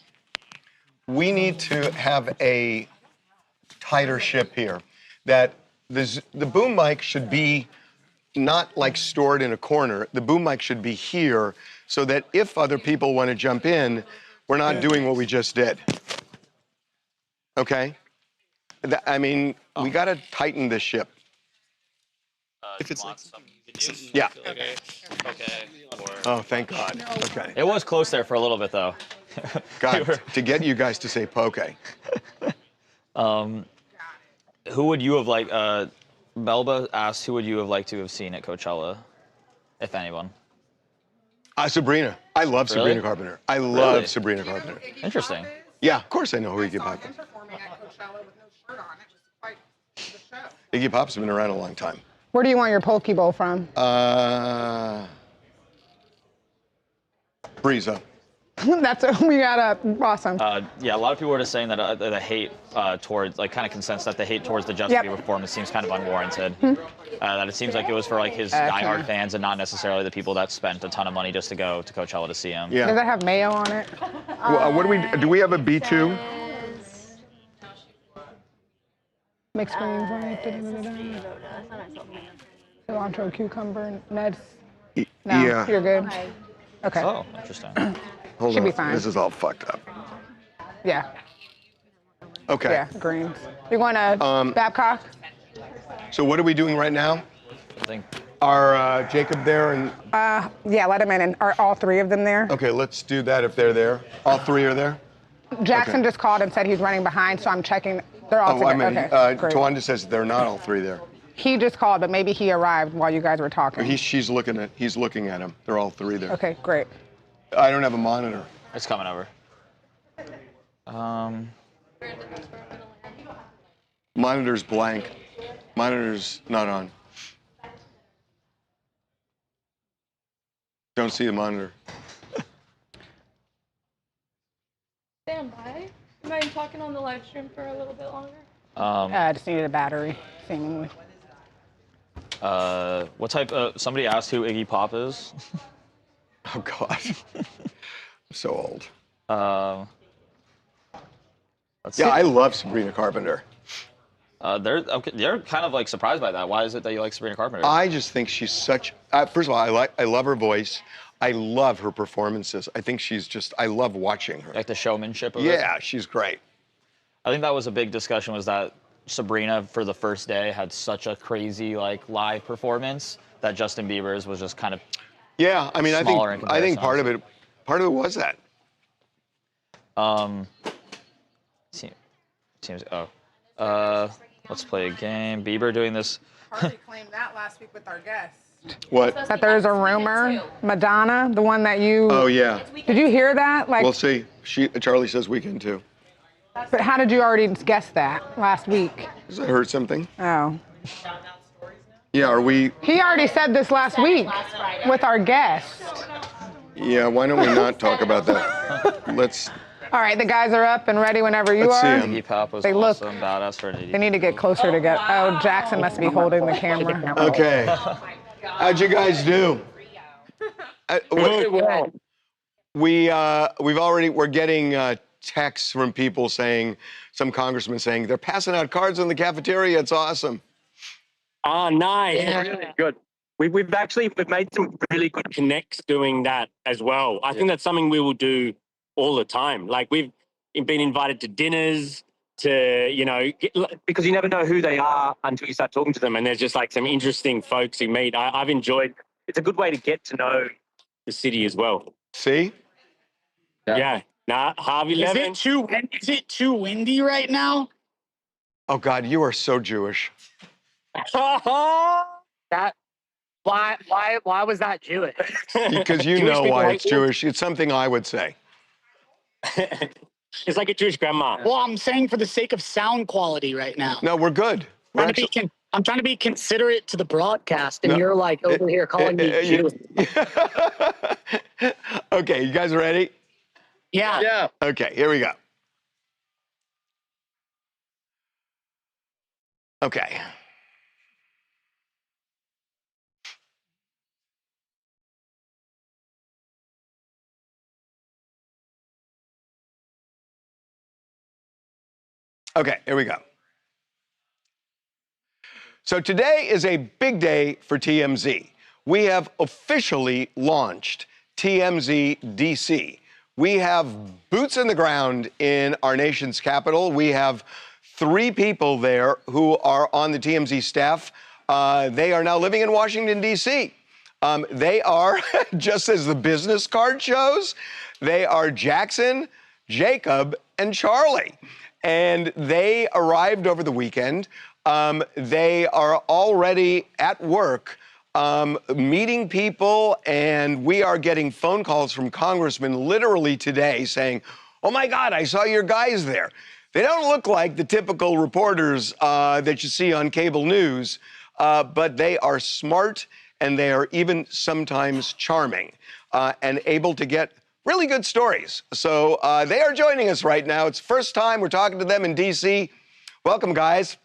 [SPEAKER 2] we need to have a tighter ship here. That the boom mic should be not like stored in a corner. The boom mic should be here so that if other people want to jump in, we're not doing what we just did. Okay? I mean, we got to tighten this ship.
[SPEAKER 1] If it's like
[SPEAKER 2] Yeah.
[SPEAKER 1] Okay.
[SPEAKER 2] Oh, thank God. Okay.
[SPEAKER 1] It was close there for a little bit, though.
[SPEAKER 2] God, to get you guys to say poke.
[SPEAKER 1] Who would you have liked? Belba asked, who would you have liked to have seen at Coachella, if anyone?
[SPEAKER 2] Sabrina. I love
[SPEAKER 1] Really?
[SPEAKER 2] Sabrina Carpenter. I love
[SPEAKER 1] Really?
[SPEAKER 2] Sabrina Carpenter.
[SPEAKER 1] Interesting.
[SPEAKER 2] Yeah, of course I know who Iggy Pop is. Iggy Pop's been around a long time.
[SPEAKER 3] Where do you want your poke bowl from?
[SPEAKER 2] Breeza.
[SPEAKER 3] That's what we got. Awesome.
[SPEAKER 1] Yeah, a lot of people were just saying that the hate towards, like, kind of consensus that the hate towards the Justin Bieber performance seems kind of unwarranted. That it seems like it was for like his diehard fans and not necessarily the people that spent a ton of money just to go to Coachella to see him.
[SPEAKER 2] Yeah.
[SPEAKER 3] Does it have mayo on it?
[SPEAKER 2] What do we have a B2?
[SPEAKER 3] Mixed greens on it. Cilantro, cucumber, nuts. No,
[SPEAKER 2] yeah.
[SPEAKER 3] you're good. Okay.
[SPEAKER 1] Oh, interesting.
[SPEAKER 2] Hold
[SPEAKER 3] Should
[SPEAKER 2] on.
[SPEAKER 3] be fine.
[SPEAKER 2] This is all fucked up.
[SPEAKER 3] Yeah.
[SPEAKER 2] Okay.
[SPEAKER 3] Yeah, greens. You're going to Babcock?
[SPEAKER 2] So what are we doing right now?
[SPEAKER 1] I think.
[SPEAKER 2] Are Jacob there and?
[SPEAKER 3] Yeah, let them in. And are all three of them there?
[SPEAKER 2] Okay, let's do that if they're there. All three are there?
[SPEAKER 3] Jackson just called and said he's running behind, so I'm checking. They're all
[SPEAKER 2] I
[SPEAKER 3] together.
[SPEAKER 2] mean,
[SPEAKER 3] Okay, great.
[SPEAKER 2] Tawanda says they're not all three there.
[SPEAKER 3] He just called, but maybe he arrived while you guys were talking.
[SPEAKER 2] He's looking at him. They're all three there.
[SPEAKER 3] Okay, great.
[SPEAKER 2] I don't have a monitor.
[SPEAKER 1] It's coming over.
[SPEAKER 2] Monitor's blank. Monitor's not on. Don't see the monitor.
[SPEAKER 7] Stand by. Am I talking on the live stream for a little bit longer?
[SPEAKER 3] I just needed a battery, seemingly.
[SPEAKER 1] What type? Somebody asked who Iggy Pop is.
[SPEAKER 2] Oh God, I'm so old.
[SPEAKER 1] Let's
[SPEAKER 2] Yeah,
[SPEAKER 1] see.
[SPEAKER 2] I love Sabrina Carpenter.
[SPEAKER 1] They're kind of like surprised by that. Why is it that you like Sabrina Carpenter?
[SPEAKER 2] I just think she's such. First of all, I love her voice. I love her performances. I think she's just. I love watching her.
[SPEAKER 1] Like the showmanship of it?
[SPEAKER 2] Yeah, she's great.
[SPEAKER 1] I think that was a big discussion, was that Sabrina for the first day had such a crazy like live performance that Justin Bieber's was just kind of.
[SPEAKER 2] Yeah, I mean, I
[SPEAKER 1] smaller in
[SPEAKER 2] think part
[SPEAKER 1] comparison.
[SPEAKER 2] of it was that.
[SPEAKER 1] Seems. Let's play a game. Bieber doing this.
[SPEAKER 3] Harvey claimed that last week with our guest.
[SPEAKER 2] What?
[SPEAKER 3] That there's a rumor, Madonna, the one that you.
[SPEAKER 2] Oh yeah.
[SPEAKER 3] Did you hear that? Like,
[SPEAKER 2] We'll see. Charlie says weekend too.
[SPEAKER 3] but how did you already guess that last week?
[SPEAKER 2] Has I heard something?
[SPEAKER 3] Oh.
[SPEAKER 2] Yeah. Are we?
[SPEAKER 3] He already said this last week with our guest.
[SPEAKER 2] Yeah. Why don't we not talk about that? Let's.
[SPEAKER 3] All right, the guys are up and ready whenever you
[SPEAKER 2] Let's see
[SPEAKER 3] are.
[SPEAKER 2] 'em.
[SPEAKER 1] Iggy Pop was
[SPEAKER 3] They look-
[SPEAKER 1] awesome, badass for an idiot.
[SPEAKER 3] They need to get closer together. Oh, Jackson must be holding the camera.
[SPEAKER 2] Okay. How'd you guys do? We're getting texts from people saying, some congressmen saying they're passing out cards in the cafeteria. It's awesome.
[SPEAKER 14] Oh, nice.
[SPEAKER 15] Yeah.
[SPEAKER 14] Really good. We've made some really good connects doing that as well. I think that's something we will do all the time. Like we've been invited to dinners. to, you know, because you never know who they are until you start talking to them. And there's just like some interesting folks you meet. I've enjoyed, it's a good way to get to know the city as well.
[SPEAKER 2] See?
[SPEAKER 14] Yeah. Nah, Harvey Levin.
[SPEAKER 15] Is it too windy right now?
[SPEAKER 2] Oh God, you are so Jewish.
[SPEAKER 15] That why was that Jewish?
[SPEAKER 2] Because you know why it's Jewish. It's something I would say.
[SPEAKER 14] It's like a Jewish grandma.
[SPEAKER 15] Well, I'm saying for the sake of sound quality right now.
[SPEAKER 2] No, we're good.
[SPEAKER 15] I'm trying to be considerate to the broadcast, and you're like over here calling me Jewish.
[SPEAKER 2] Okay, you guys ready?
[SPEAKER 15] Yeah.
[SPEAKER 2] Yeah. Okay, here we go. Okay. Okay, here we go. So today is a big day for TMZ. We have officially launched TMZ DC. We have boots in the ground in our nation's capital. We have 3 people there who are on the TMZ staff. They are now living in Washington, D.C. They are, just as the business card shows, they are Jackson, Jacob, and Charlie. And they arrived over the weekend. They are already at work meeting people, and we are getting phone calls from congressmen literally today saying, oh my God, I saw your guys there. They don't look like the typical reporters that you see on cable news, but they are smart and they are even sometimes charming and able to get really good stories. So they are joining us right now. It's the first time we're talking to them in DC. Welcome, guys.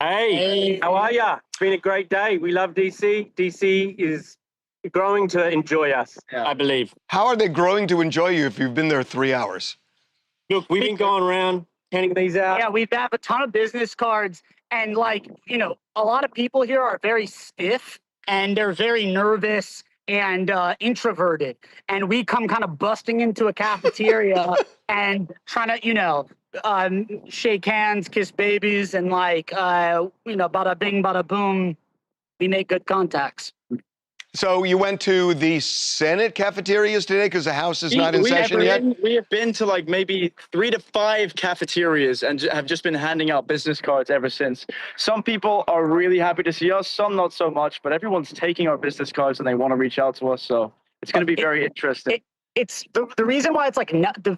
[SPEAKER 14] Hey, how are ya? It's been a great day. We love DC. DC is growing to enjoy us, I believe.
[SPEAKER 2] How are they growing to enjoy you if you've been there 3 hours?
[SPEAKER 14] Look, we've been going around handing these out.
[SPEAKER 15] Yeah, we have a ton of business cards, and like, you know, a lot of people here are very stiff and they're very nervous and introverted, and we come kind of busting into a cafeteria and trying to, you know, shake hands, kiss babies, and like, you know, bada bing, bada boom, we make good contacts.
[SPEAKER 2] So you went to the Senate cafeterias today because the House is not in session yet?
[SPEAKER 16] We have been to like maybe 3 to 5 cafeterias and have just been handing out business cards ever since. Some people are really happy to see us, some not so much, but everyone's taking our business cards and they want to reach out to us. So it's going to be very interesting.
[SPEAKER 15] It's the reason why it's like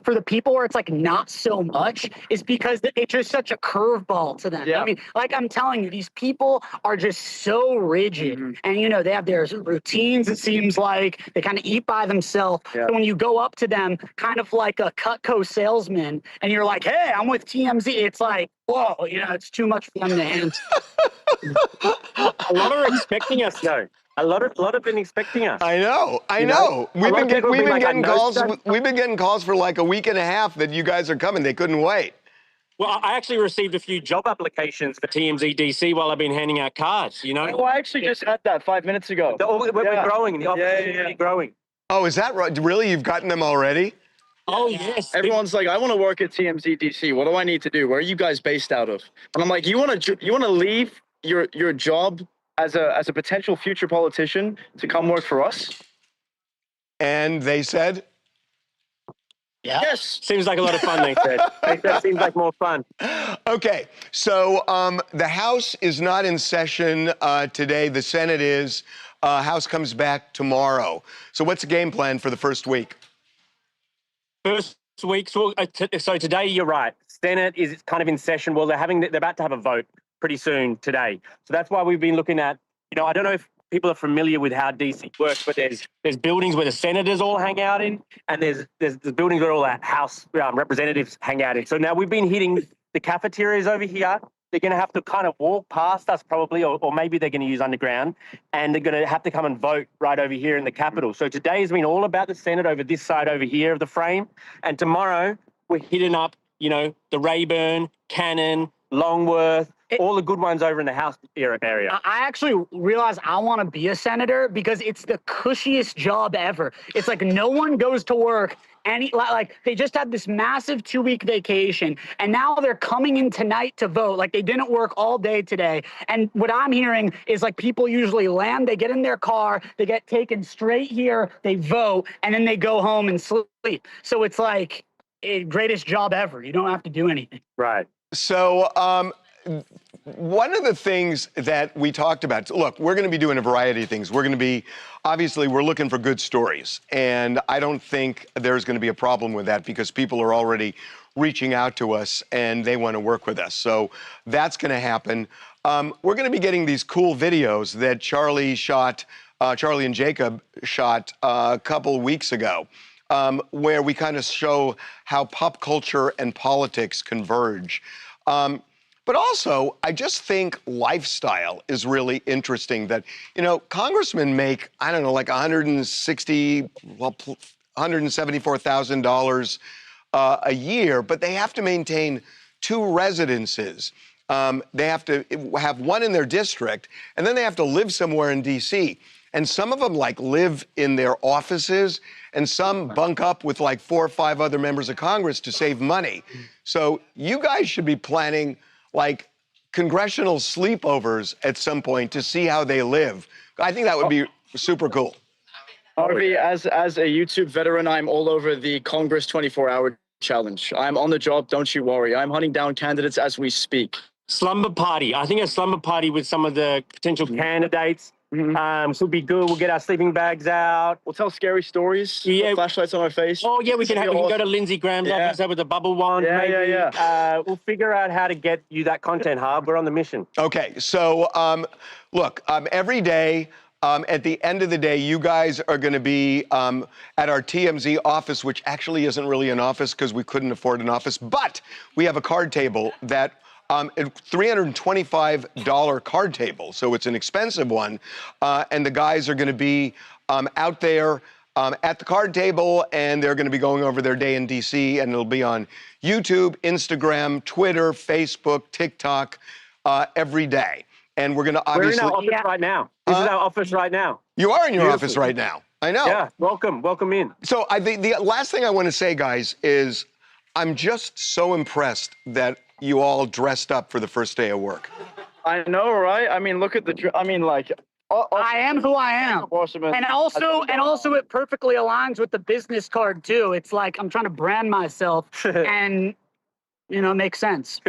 [SPEAKER 15] for the people where it's like not so much is because it's just such a curveball to them.
[SPEAKER 16] Yeah.
[SPEAKER 15] I mean, like I'm telling you, these people are just so rigid, and you know they have their routines. It seems like they kind of eat by themselves.
[SPEAKER 16] Yeah.
[SPEAKER 15] So when you go up to them, kind of like a Cutco salesman, and you're like, "Hey, I'm with TMZ," it's like, whoa, you know, it's too much for them to handle.
[SPEAKER 14] A lot are expecting us though. A lot have been expecting us.
[SPEAKER 2] I know. We've been getting calls for like a week and a half that you guys are coming. They couldn't wait.
[SPEAKER 14] Well, I actually received a few job applications for TMZ DC while I've been handing out cards, you know?
[SPEAKER 16] Oh, I actually just had that 5 minutes ago.
[SPEAKER 14] We're growing. The office is really growing.
[SPEAKER 2] Oh, is that right? Really? You've gotten them already?
[SPEAKER 14] Oh, yes.
[SPEAKER 16] Everyone's like, I want to work at TMZ DC. What do I need to do? Where are you guys based out of? And I'm like, you want to leave your job as a potential future politician to come work for us?
[SPEAKER 2] And they said?
[SPEAKER 15] Yeah.
[SPEAKER 16] Yes.
[SPEAKER 14] Seems like a lot of fun, they said. That seems like more fun.
[SPEAKER 2] Okay, so the House is not in session today. The Senate is. House comes back tomorrow. So what's the game plan for the first week?
[SPEAKER 14] First week, so today you're right. Senate is kind of in session. Well, they're about to have a vote pretty soon today. So that's why we've been looking at, you know, I don't know if people are familiar with how DC works, but there's buildings where the senators all hang out in, and there's the buildings where all the House representatives hang out in. So now we've been hitting the cafeterias over here. They're going to have to kind of walk past us probably, or maybe they're going to use underground, and they're going to have to come and vote right over here in the Capitol. So today has been all about the Senate over this side over here of the frame, and tomorrow we're hitting up, you know, the Rayburn, Cannon, Longworth, all the good ones over in the House area.
[SPEAKER 15] I actually realized I want to be a senator because it's the cushiest job ever. It's like no one goes to work. Like they just had this massive 2-week vacation, and now they're coming in tonight to vote. Like they didn't work all day today. And what I'm hearing is like people usually land, they get in their car, they get taken straight here, they vote, and then they go home and sleep. So it's like greatest job ever. You don't have to do anything.
[SPEAKER 14] Right.
[SPEAKER 2] So one of the things that we talked about, look, we're going to be doing a variety of things. We're going to be, obviously, we're looking for good stories. And I don't think there's going to be a problem with that because people are already reaching out to us and they want to work with us. So that's going to happen. We're going to be getting these cool videos that Charlie and Jacob shot a couple weeks ago, where we kind of show how pop culture and politics converge. But also, I just think lifestyle is really interesting that, you know, congressmen make, I don't know, like $174,000 a year, but they have to maintain 2 residences. They have to have one in their district, and then they have to live somewhere in DC. And some of them like live in their offices, and some bunk up with like 4 or 5 other members of Congress to save money. So you guys should be planning like congressional sleepovers at some point to see how they live. I think that would be super cool.
[SPEAKER 16] Harvey, as a YouTube veteran, I'm all over the Congress 24-hour challenge. I'm on the job, don't you worry. I'm hunting down candidates as we speak.
[SPEAKER 14] Slumber party. I think a slumber party with some of the potential candidates should be good. We'll get our sleeping bags out.
[SPEAKER 16] We'll tell scary stories.
[SPEAKER 14] Yeah.
[SPEAKER 16] Put flashlights on our face.
[SPEAKER 14] Oh yeah, we can go to Lindsey Graham's episode with the bubble wand.
[SPEAKER 16] Yeah.
[SPEAKER 14] We'll figure out how to get you that content, Harv. We're on the mission.
[SPEAKER 2] Okay, so look, every day, at the end of the day, you guys are going to be at our TMZ office, which actually isn't really an office because we couldn't afford an office, but we have a card table that a $325 card table, so it's an expensive one, and the guys are going to be out there at the card table, and they're going to be going over their day in DC, and it'll be on YouTube, Instagram, Twitter, Facebook, TikTok, every day. And we're going to obviously...
[SPEAKER 14] We're in our office right now. This is our office right now.
[SPEAKER 2] You are in your office right now. I know.
[SPEAKER 14] Yeah, welcome in.
[SPEAKER 2] So the last thing I want to say, guys, is I'm just so impressed that you all dressed up for the first day of work.
[SPEAKER 16] I know, right? I mean, look at
[SPEAKER 15] I am who I am. And also it perfectly aligns with the business card too. It's like I'm trying to brand myself and, you know, it makes sense.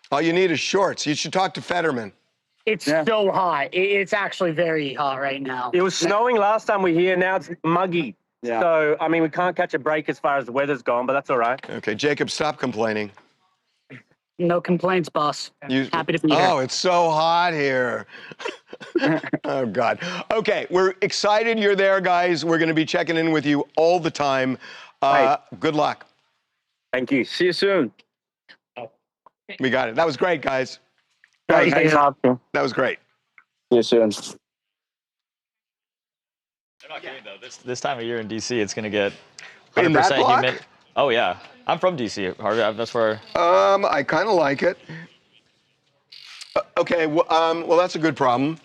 [SPEAKER 2] All you need is shorts. You should talk to Fetterman.
[SPEAKER 15] It's so hot. It's actually very hot right now.
[SPEAKER 14] It was snowing last time we were here. Now it's muggy. Yeah. So, I mean, we can't catch a break as far as the weather's gone, but that's all right.
[SPEAKER 2] Okay, Jacob, stop complaining.
[SPEAKER 15] No complaints, boss. Happy to be here.
[SPEAKER 2] Oh, it's so hot here. Oh, God. Okay, we're excited you're there, guys. We're going to be checking in with you all the time. Good luck.
[SPEAKER 14] Thank you.
[SPEAKER 16] See you soon.
[SPEAKER 2] We got it. That was great, guys.
[SPEAKER 14] That
[SPEAKER 2] was great.
[SPEAKER 16] See you soon.
[SPEAKER 1] They're not kidding, though. This time of year in DC, it's going to get
[SPEAKER 2] In that
[SPEAKER 1] 100%
[SPEAKER 2] block?
[SPEAKER 1] humid. Oh, yeah. I'm from DC, Harvey. That's where...
[SPEAKER 2] I kind of like it. Okay, well, that's a good problem.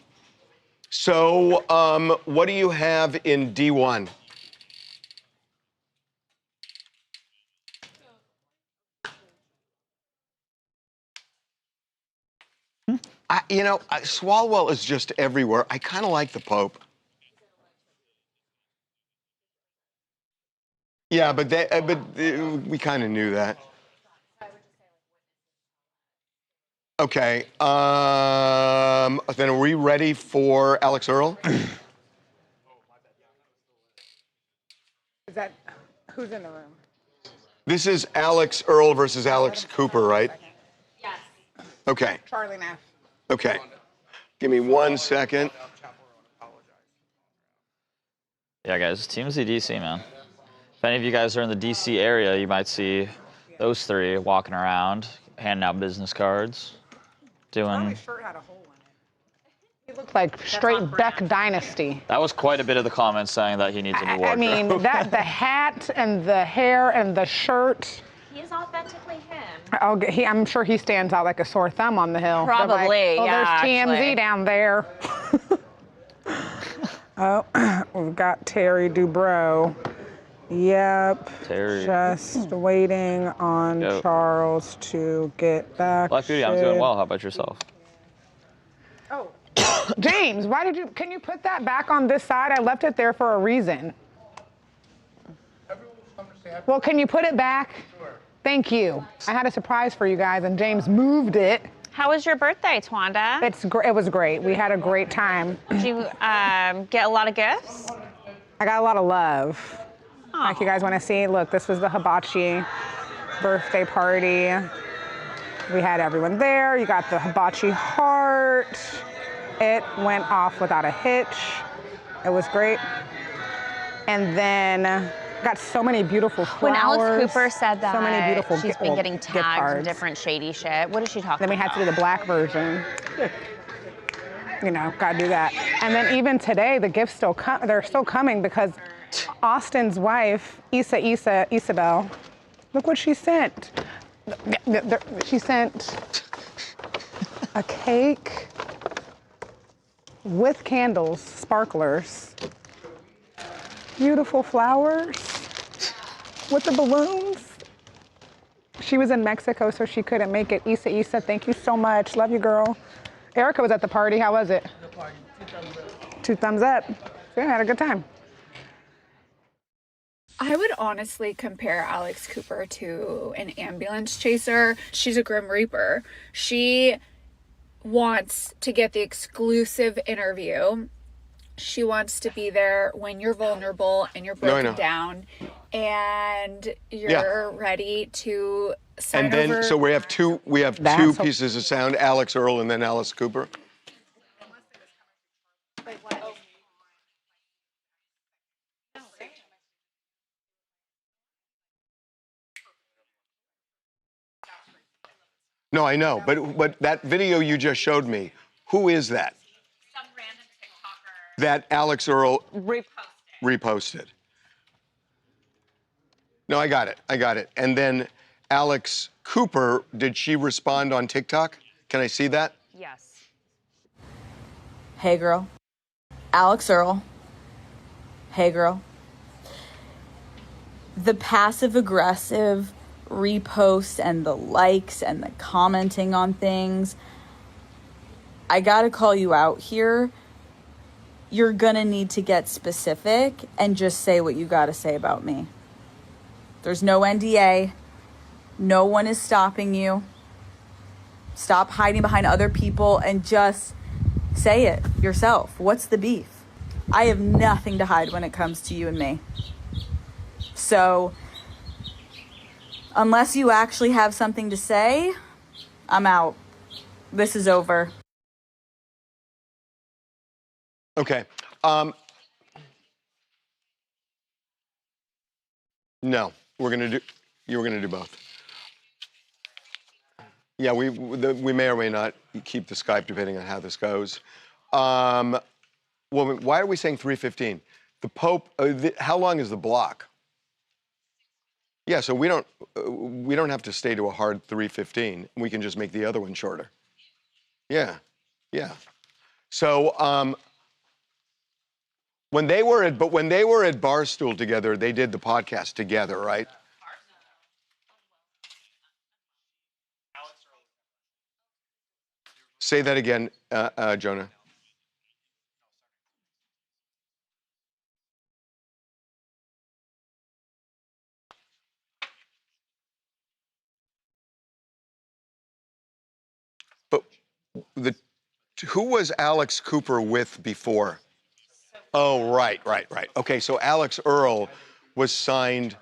[SPEAKER 2] So, what do you have in D1? Swalwell is just everywhere. I kind of like the Pope. Yeah, but we kind of knew that. Okay. Then are we ready for Alex Earl?
[SPEAKER 3] Who's in the room?
[SPEAKER 2] This is Alex Earl versus Alex Cooper, right?
[SPEAKER 3] Yes.
[SPEAKER 2] Okay.
[SPEAKER 3] Charlie Nash.
[SPEAKER 2] Okay. Give me 1 second.
[SPEAKER 1] Yeah, guys, TMZ DC, man. If any of you guys are in the DC area, you might see those 3 walking around, handing out business cards, doing...
[SPEAKER 3] His shirt had a hole in it. He looked like straight Beck Dynasty.
[SPEAKER 1] That was quite a bit of the comments saying that he needs a new wardrobe.
[SPEAKER 3] I mean, the hat and the hair and the shirt.
[SPEAKER 11] He is authentically him.
[SPEAKER 3] I'm sure he stands out like a sore thumb on the hill. They're like,
[SPEAKER 17] Probably,
[SPEAKER 3] oh,
[SPEAKER 17] yeah,
[SPEAKER 3] there's TMZ
[SPEAKER 17] actually.
[SPEAKER 3] down there. Oh, we've got Terry Dubrow. Yep.
[SPEAKER 1] Terry.
[SPEAKER 3] Just waiting on Charles to get back.
[SPEAKER 1] Black Beauty, I'm doing well. How about yourself?
[SPEAKER 3] Oh, James, can you put that back on this side? I left it there for a reason. Well, can you put it back? Sure. Thank you. I had a surprise for you guys, and James moved it.
[SPEAKER 17] How was your birthday, Twanda?
[SPEAKER 3] It was great. We had a great time.
[SPEAKER 17] Did you get a lot of gifts?
[SPEAKER 3] I got a lot of love. Like you guys want to see? Look, this was the hibachi birthday party. We had everyone there. You got the hibachi heart. It went off without a hitch. It was great. And then got so many beautiful flowers.
[SPEAKER 17] When Alex Cooper said that
[SPEAKER 3] so many beautiful
[SPEAKER 17] she's been getting
[SPEAKER 3] gift
[SPEAKER 17] tagged in
[SPEAKER 3] cards.
[SPEAKER 17] different shady shit, what is she talking
[SPEAKER 3] Then we had to do the black version. You know, gotta do that. And then even today, the gifts they're still coming because Austin's wife, Isabel, look what she sent. She sent a cake with candles, sparklers, beautiful flowers with the balloons. She was in Mexico, so she couldn't make it. Isa, thank you so much. Love you, girl. Erica was at the party. How was it? The party. 2 thumbs up. Yeah, I had a good time.
[SPEAKER 18] I would honestly compare Alex Cooper to an ambulance chaser. She's a Grim Reaper. She wants to get the exclusive interview. She wants to be there when you're vulnerable and you're broken down and you're ready to sign
[SPEAKER 2] And then,
[SPEAKER 18] over.
[SPEAKER 2] so we have two pieces of sound, Alex Earl and then Alice Cooper. No, I know, but that video you just showed me, who is that? Some random TikToker. That Alex Earl reposted. No, I got it. And then Alex Cooper, did she respond on TikTok? Can I see that?
[SPEAKER 17] Yes.
[SPEAKER 19] Hey, girl. Alex Earl. Hey, girl. The passive-aggressive reposts and the likes and the commenting on things, I gotta call you out here. You're gonna need to get specific and just say what you gotta say about me. There's no NDA. No one is stopping you. Stop hiding behind other people and just say it yourself. What's the beef? I have nothing to hide when it comes to you and me. So, unless you actually have something to say, I'm out. This is over.
[SPEAKER 2] Okay. No, you were gonna do both. Yeah, we may or may not keep the Skype depending on how this goes. Well, why are we saying 3:15? The Pope. How long is the block? Yeah, so we don't have to stay to a hard 3:15. We can just make the other one shorter. Yeah. So when they were at Barstool together, they did the podcast together, right? Say that again, Jonah. But who was Alex Cooper with before? Oh, right. Okay, so Alex Earl was signed.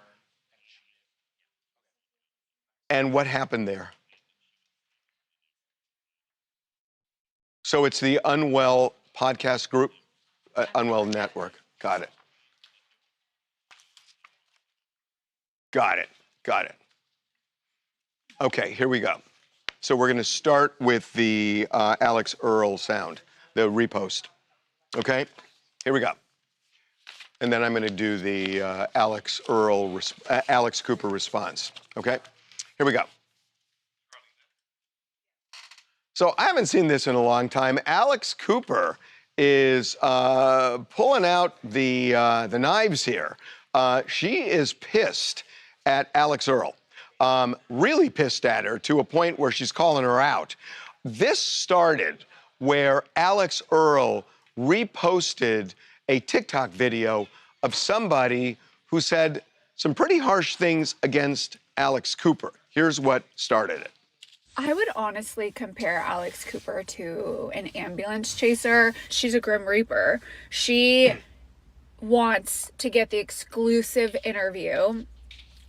[SPEAKER 2] And what happened there? So it's the Unwell podcast group, Unwell Network. Got it. Okay, here we go. So we're going to start with the Alex Earl sound, the repost. Okay, here we go. And then I'm going to do the Alex Cooper response. Okay, here we go. So I haven't seen this in a long time. Alex Cooper is pulling out the knives here. She is pissed at Alex Earl, really pissed at her to a point where she's calling her out. This started where Alex Earl reposted a TikTok video of somebody who said some pretty harsh things against Alex Cooper. Here's what started it.
[SPEAKER 18] I would honestly compare Alex Cooper to an ambulance chaser. She's a Grim Reaper. She wants to get the exclusive interview.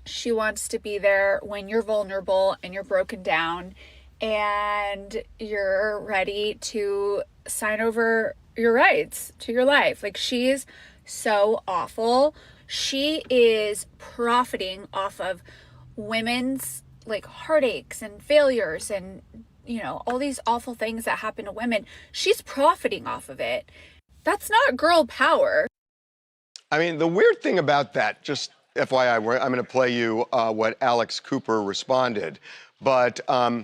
[SPEAKER 18] She wants to be there when you're vulnerable and you're broken down and you're ready to sign over your rights to your life. Like, she's so awful. She is profiting off of women's like heartaches and failures and, you know, all these awful things that happen to women. She's profiting off of it. That's not girl power.
[SPEAKER 2] I mean, the weird thing about that, just FYI, I'm going to play you what Alex Cooper responded. But, I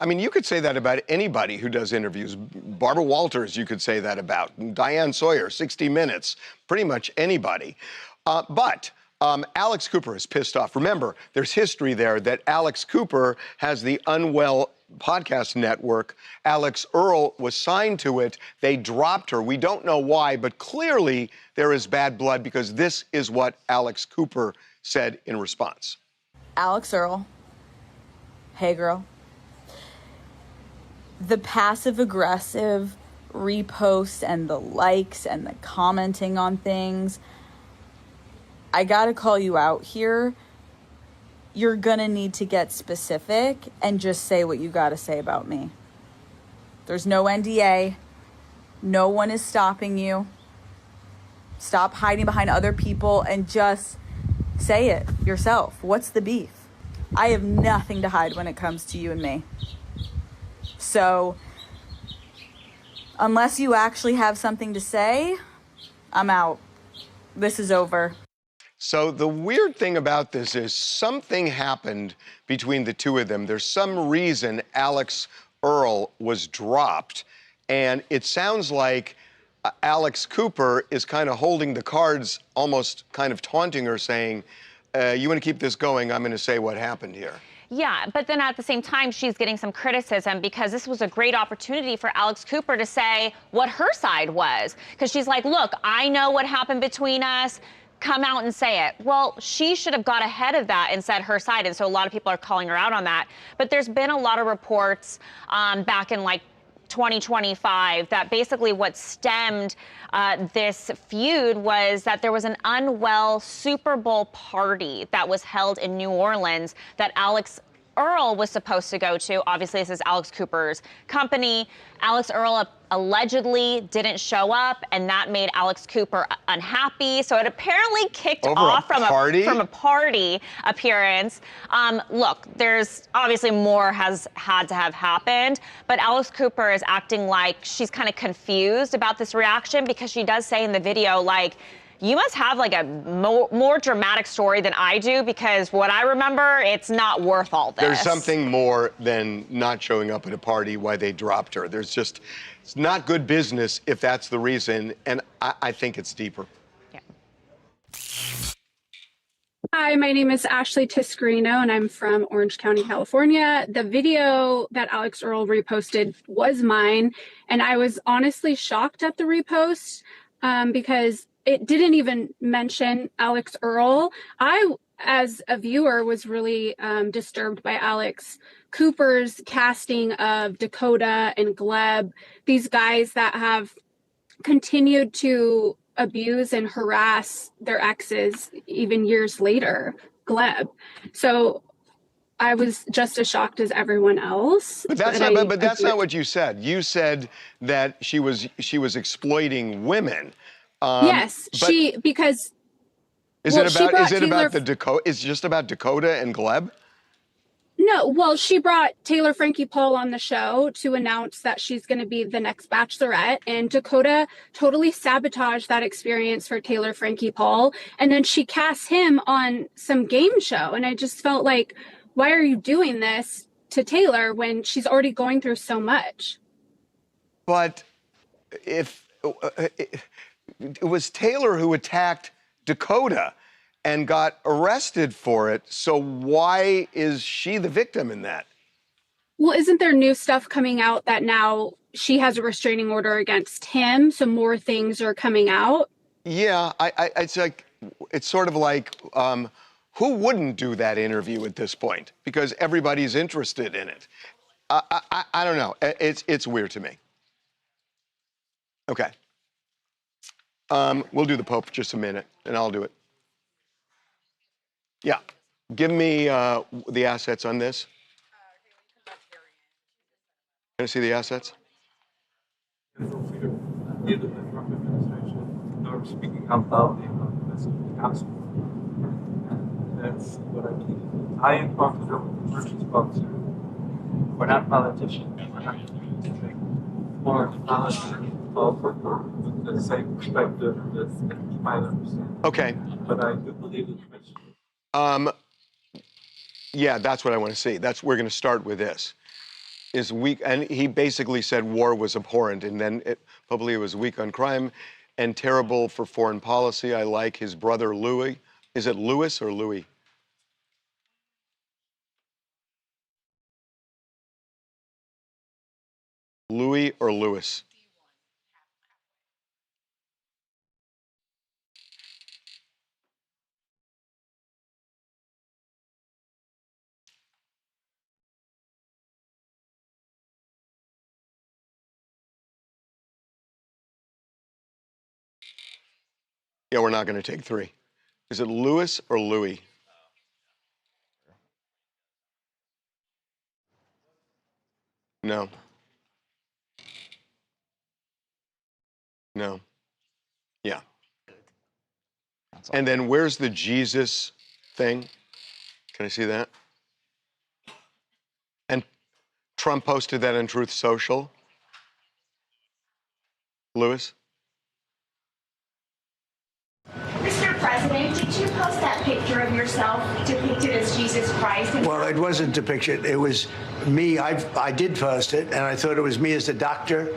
[SPEAKER 2] mean, you could say that about anybody who does interviews. Barbara Walters, you could say that about. Diane Sawyer, 60 Minutes, pretty much anybody. But Alex Cooper is pissed off. Remember, there's history there that Alex Cooper has the Unwell podcast network. Alex Earl was signed to it. They dropped her. We don't know why, but clearly there is bad blood because this is what Alex Cooper said in response.
[SPEAKER 19] Alex Earl, hey girl. The passive-aggressive reposts and the likes and the commenting on things, I gotta call you out here. You're gonna need to get specific and just say what you gotta say about me. There's no NDA. No one is stopping you. Stop hiding behind other people and just say it yourself. What's the beef? I have nothing to hide when it comes to you and me. So, unless you actually have something to say, I'm out. This is over.
[SPEAKER 2] So the weird thing about this is something happened between the two of them. There's some reason Alex Earl was dropped, and it sounds like Alex Cooper is kind of holding the cards, almost kind of taunting her, saying, you want to keep this going, I'm going to say what happened here.
[SPEAKER 17] Yeah, but then at the same time, she's getting some criticism because this was a great opportunity for Alex Cooper to say what her side was. Because she's like, look, I know what happened between us. Come out and say it. Well, she should have got ahead of that and said her side. And so a lot of people are calling her out on that. But there's been a lot of reports back in like 2025 that basically what stemmed this feud was that there was an Unwell Super Bowl party that was held in New Orleans that Alex Earl was supposed to go to. Obviously, this is Alex Cooper's company. Alex Earl allegedly didn't show up, and that made Alex Cooper unhappy. So it apparently kicked off from a party appearance. Look, there's obviously more has had to have happened, but Alex Cooper is acting like she's kind of confused about this reaction because she does say in the video, like, you must have like a more dramatic story than I do because what I remember, it's not worth all this.
[SPEAKER 2] There's something more than not showing up at a party why they dropped her. There's just, it's not good business if that's the reason, and I think it's deeper.
[SPEAKER 17] Yeah.
[SPEAKER 20] Hi, my name is Ashley Tiscarino, and I'm from Orange County, California. The video that Alex Earl reposted was mine, and I was honestly shocked at the repost because it didn't even mention Alex Earl. I, as a viewer, was really disturbed by Alex Cooper's casting of Dakota and Gleb, these guys that have continued to abuse and harass their exes even years later, Gleb. So I was just as shocked as everyone else.
[SPEAKER 2] But that's not what you said. You said that she was exploiting women.
[SPEAKER 20] Yes, because
[SPEAKER 2] is it just about Dakota and Gleb?
[SPEAKER 20] No, well, she brought Taylor Frankie Paul on the show to announce that she's going to be the next Bachelorette, and Dakota totally sabotaged that experience for Taylor Frankie Paul, and then she cast him on some game show, and I just felt like, why are you doing this? to Taylor when she's already going through so much.
[SPEAKER 2] But if it was Taylor who attacked Dakota and got arrested for it, so why is she the victim in that?
[SPEAKER 20] Well, isn't there new stuff coming out that now she has a restraining order against him, so more things are coming out?
[SPEAKER 2] Yeah, it's sort of like, who wouldn't do that interview at this point? Because everybody's interested in it. I don't know. It's weird to me. Okay. We'll do the Pope for just a minute, and I'll do it. Yeah. Give me the assets on this. Can I see the assets?
[SPEAKER 21] Speaking out loudly about the message of the gospel. And that's what I believe. I am comfortable with the church sponsor. We're not politicians. We're not foreign policy with the same perspective that you might understand.
[SPEAKER 2] Okay.
[SPEAKER 21] But I do believe in the message.
[SPEAKER 2] Yeah, that's what I want to see. We're going to start with this. Is weak, and he basically said war was abhorrent, and then probably it was weak on crime and terrible for foreign policy. I like his brother Louis. Is it Louis or Louis? Louis or Louis? Yeah, we're not going to take three. Is it Louis or Louis? No. No. Yeah. And then where's the Jesus thing? Can I see that? And Trump posted that on Truth Social. Louis?
[SPEAKER 22] Mr. President, did you post that picture of yourself depicted as Jesus Christ?
[SPEAKER 23] Well, it wasn't depicted. It was me. I did post it, and I thought it was me as a doctor,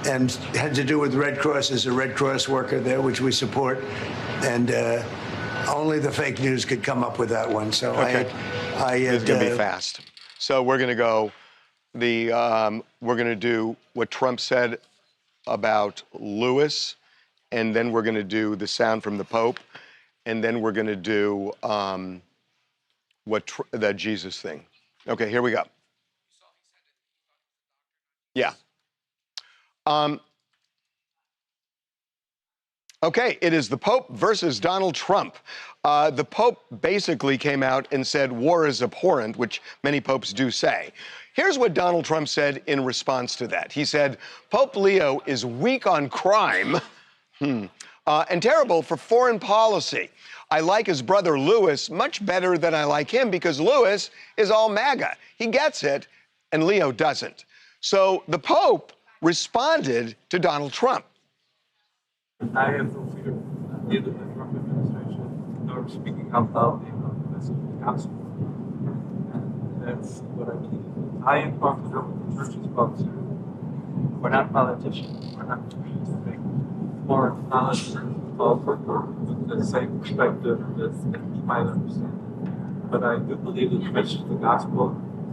[SPEAKER 23] and had to do with Red Cross as a Red Cross worker there, which we support. And only the fake news could come up with that one. So
[SPEAKER 2] okay. It's going to be fast. So we're going to go we're going to do what Trump said about Louis, and then we're going to do the sound from the Pope, and then we're going to do the Jesus thing. Okay, here we go. Yeah. Okay, it is the Pope versus Donald Trump. The Pope basically came out and said war is abhorrent, which many popes do say. Here's what Donald Trump said in response to that. He said, Pope Leo is weak on crime and terrible for foreign policy. I like his brother Louis much better than I like him because Louis is all MAGA. He gets it, and Leo doesn't. So the Pope responded to Donald Trump.
[SPEAKER 21] I have no fear of neither the Trump administration nor speaking out loudly about the message of the gospel. And that's what I believe. I am comfortable with the church's sponsor. We're not politicians. We're not trying to make foreign policy with the same perspective that you might understand. But I do believe in the message of the gospel.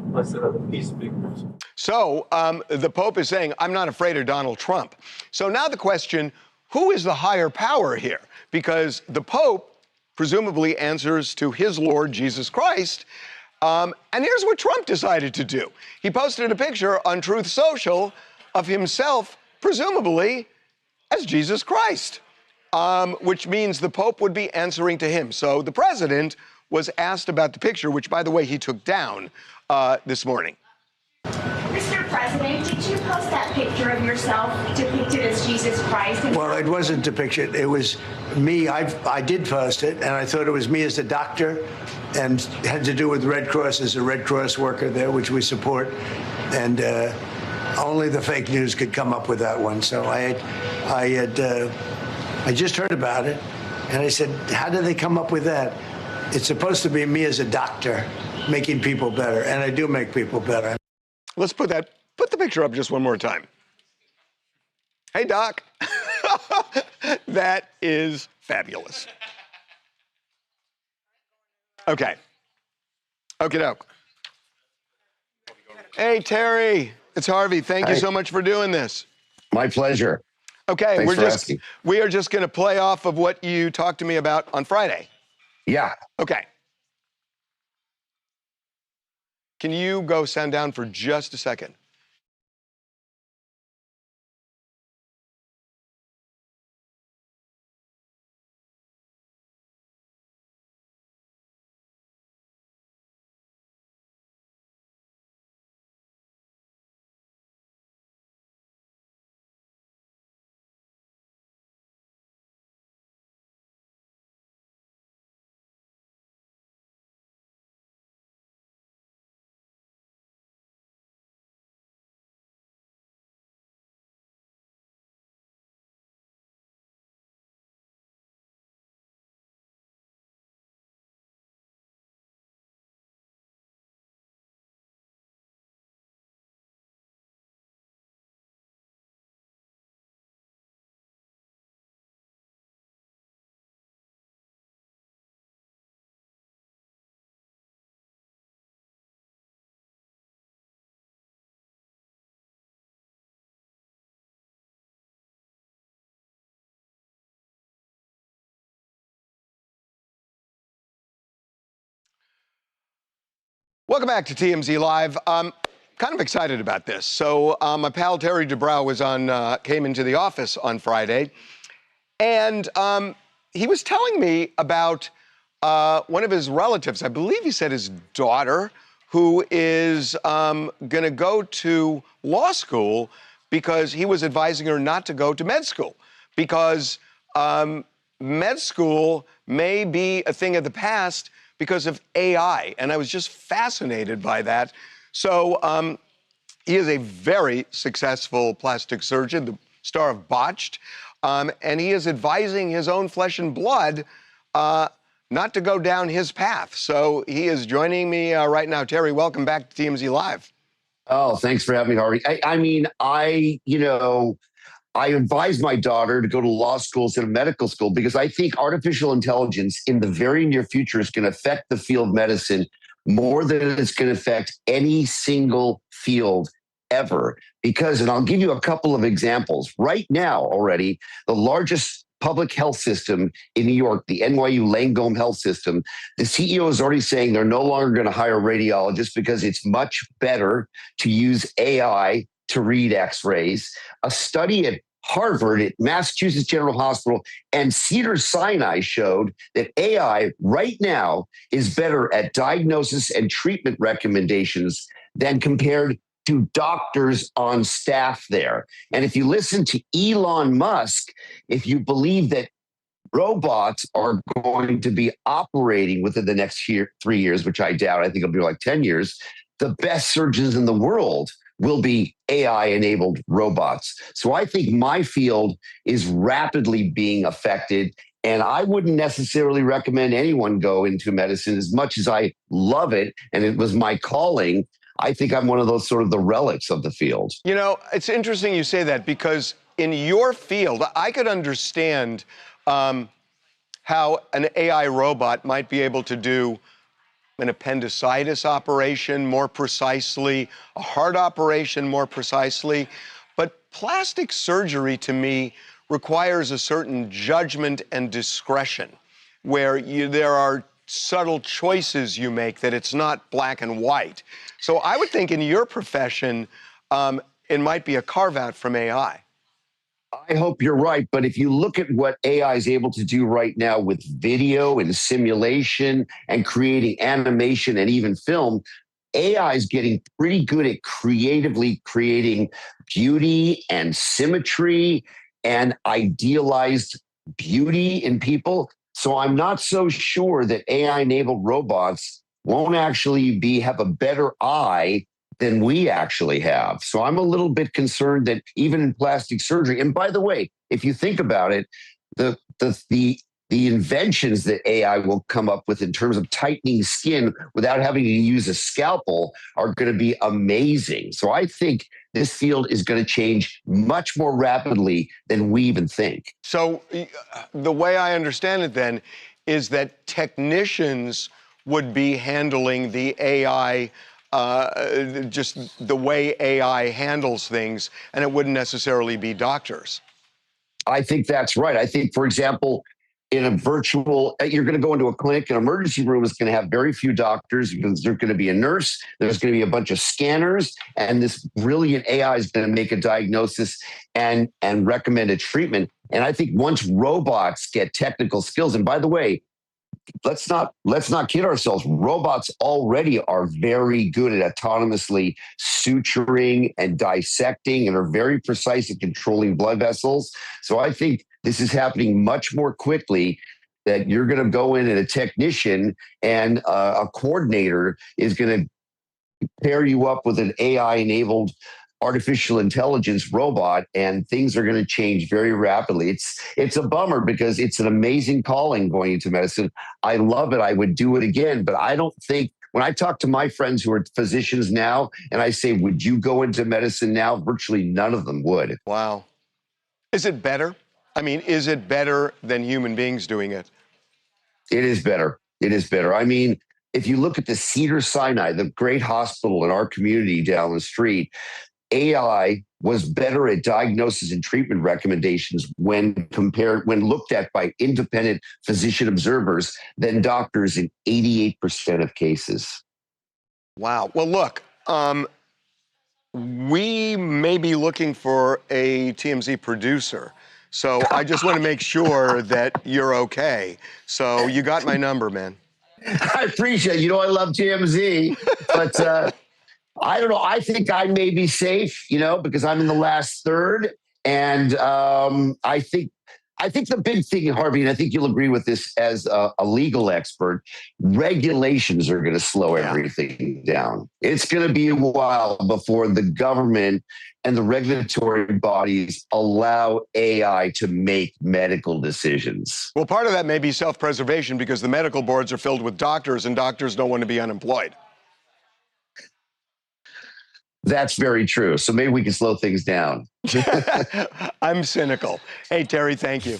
[SPEAKER 21] Blessed are the peacemakers.
[SPEAKER 2] So the Pope is saying, I'm not afraid of Donald Trump. So now the question, who is the higher power here? Because the Pope presumably answers to his Lord Jesus Christ. And here's what Trump decided to do. He posted a picture on Truth Social of himself, presumably as Jesus Christ, which means the Pope would be answering to him. So the president was asked about the picture, which, by the way, he took down this morning.
[SPEAKER 22] Mr. President, did you post that picture of yourself depicted as Jesus Christ?
[SPEAKER 23] Well, it wasn't depicted. It was me. I did post it, and I thought it was me as a doctor, and had to do with Red Cross as a Red Cross worker there, which we support. And only the fake news could come up with that one. So I just heard about it, and I said, how did they come up with that? It's supposed to be me as a doctor, making people better, and I do make people better.
[SPEAKER 2] Let's put the picture up just one more time. Hey, Doc. That is fabulous. Okay. Okie doke. Hey, Terry. It's Harvey. Thank you so much for doing this.
[SPEAKER 5] My pleasure.
[SPEAKER 2] Okay,
[SPEAKER 5] Thanks for asking.
[SPEAKER 2] we are just going to play off of what you talked to me about on Friday.
[SPEAKER 5] Yeah.
[SPEAKER 2] Okay. Can you go sound down for just a second? Welcome back to TMZ Live. Kind of excited about this. So my pal Terry Dubrow came into the office on Friday, and he was telling me about one of his relatives. I believe he said his daughter, who is going to go to law school because he was advising her not to go to med school because med school may be a thing of the past because of AI, and I was just fascinated by that. So he is a very successful plastic surgeon, the star of Botched, and he is advising his own flesh and blood not to go down his path. So he is joining me right now. Terry, welcome back to TMZ Live.
[SPEAKER 5] Oh, thanks for having me, Harvey. I advise my daughter to go to law school instead of medical school because I think artificial intelligence in the very near future is going to affect the field of medicine more than it's going to affect any single field ever. Because, and I'll give you a couple of examples. Right now already, the largest public health system in New York, the NYU Langone Health System, the CEO is already saying they're no longer going to hire radiologists because it's much better to use AI to read x-rays. A study at Harvard, at Massachusetts General Hospital, and Cedars-Sinai showed that AI right now is better at diagnosis and treatment recommendations than compared to doctors on staff there. And if you listen to Elon Musk, if you believe that robots are going to be operating within the next 3 years, which I doubt, I think it'll be like 10 years, the best surgeons in the world will be AI-enabled robots. So I think my field is rapidly being affected, and I wouldn't necessarily recommend anyone go into medicine as much as I love it, and it was my calling. I think I'm one of those sort of the relics of the field.
[SPEAKER 2] You know, it's interesting you say that because in your field, I could understand how an AI robot might be able to do an appendicitis operation more precisely, a heart operation more precisely. But plastic surgery, to me, requires a certain judgment and discretion, where there are subtle choices you make, that it's not black and white. So I would think in your profession, it might be a carve-out from AI.
[SPEAKER 5] I hope you're right, but if you look at what AI is able to do right now with video and simulation and creating animation and even film, AI is getting pretty good at creatively creating beauty and symmetry and idealized beauty in people. So I'm not so sure that AI-enabled robots won't actually have a better eye than we actually have. So I'm a little bit concerned that even in plastic surgery, and by the way, if you think about it, the the inventions that AI will come up with in terms of tightening skin without having to use a scalpel are going to be amazing. So I think this field is going to change much more rapidly than we even think.
[SPEAKER 2] So the way I understand it then is that technicians would be handling the AI, just the way AI handles things, and it wouldn't necessarily be doctors.
[SPEAKER 5] I think that's right. I think, for example, in a virtual, you're going to go into a clinic, an emergency room is going to have very few doctors because there's going to be a nurse, there's going to be a bunch of scanners, and this brilliant AI is going to make a diagnosis and recommend a treatment. And I think once robots get technical skills, and by the way, let's not kid ourselves. Robots already are very good at autonomously suturing and dissecting and are very precise at controlling blood vessels. So I think this is happening much more quickly, that you're going to go in and a technician and a coordinator is going to pair you up with an AI-enabled artificial intelligence robot, and things are going to change very rapidly. It's a bummer because it's an amazing calling going into medicine. I love it. I would do it again, but I don't think, when I talk to my friends who are physicians now and I say, would you go into medicine now? Virtually none of them would.
[SPEAKER 2] Wow. Is it better? I mean, is it better than human beings doing it?
[SPEAKER 5] It is better. It is better. I mean, if you look at the Cedars-Sinai, the great hospital in our community down the street, AI was better at diagnosis and treatment recommendations when looked at by independent physician observers than doctors in 88% of cases.
[SPEAKER 2] Wow. Well, look, we may be looking for a TMZ producer. So I just want to make sure that you're okay. So you got my number, man.
[SPEAKER 5] I appreciate it. You know, I love TMZ, but I don't know. I think I may be safe, you know, because I'm in the last third. And I think the big thing, Harvey, and I think you'll agree with this as a legal expert, regulations are going to slow everything down. It's going to be a while before the government and the regulatory bodies allow AI to make medical decisions.
[SPEAKER 2] Well, part of that may be self-preservation because the medical boards are filled with doctors and doctors don't want to be unemployed.
[SPEAKER 5] That's very true. So maybe we can slow things down.
[SPEAKER 2] I'm cynical. Hey, Terry, thank you.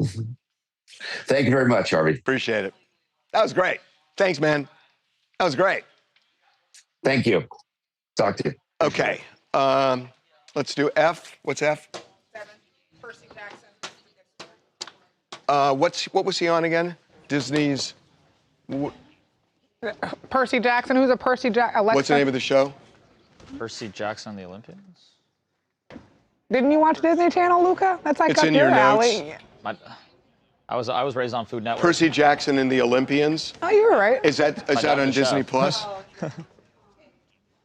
[SPEAKER 5] Thank you very much, Harvey.
[SPEAKER 2] Appreciate it. That was great. Thanks, man. That was great.
[SPEAKER 5] Thank you. Talk to you.
[SPEAKER 2] Okay. Let's do F. What's F?
[SPEAKER 3] 7. Percy Jackson.
[SPEAKER 2] What was he on again? Disney's.
[SPEAKER 3] Percy Jackson. Who's a Percy Jackson?
[SPEAKER 2] What's the name of the show?
[SPEAKER 1] Percy Jackson and the Olympians?
[SPEAKER 3] Didn't you watch Disney Channel, Luca? That's like
[SPEAKER 2] It's
[SPEAKER 3] up
[SPEAKER 2] in
[SPEAKER 3] your
[SPEAKER 2] your
[SPEAKER 3] alley.
[SPEAKER 2] notes.
[SPEAKER 1] I was raised on Food Network.
[SPEAKER 2] Percy Jackson and the Olympians.
[SPEAKER 3] Oh, you were right.
[SPEAKER 2] Is that on Disney Plus?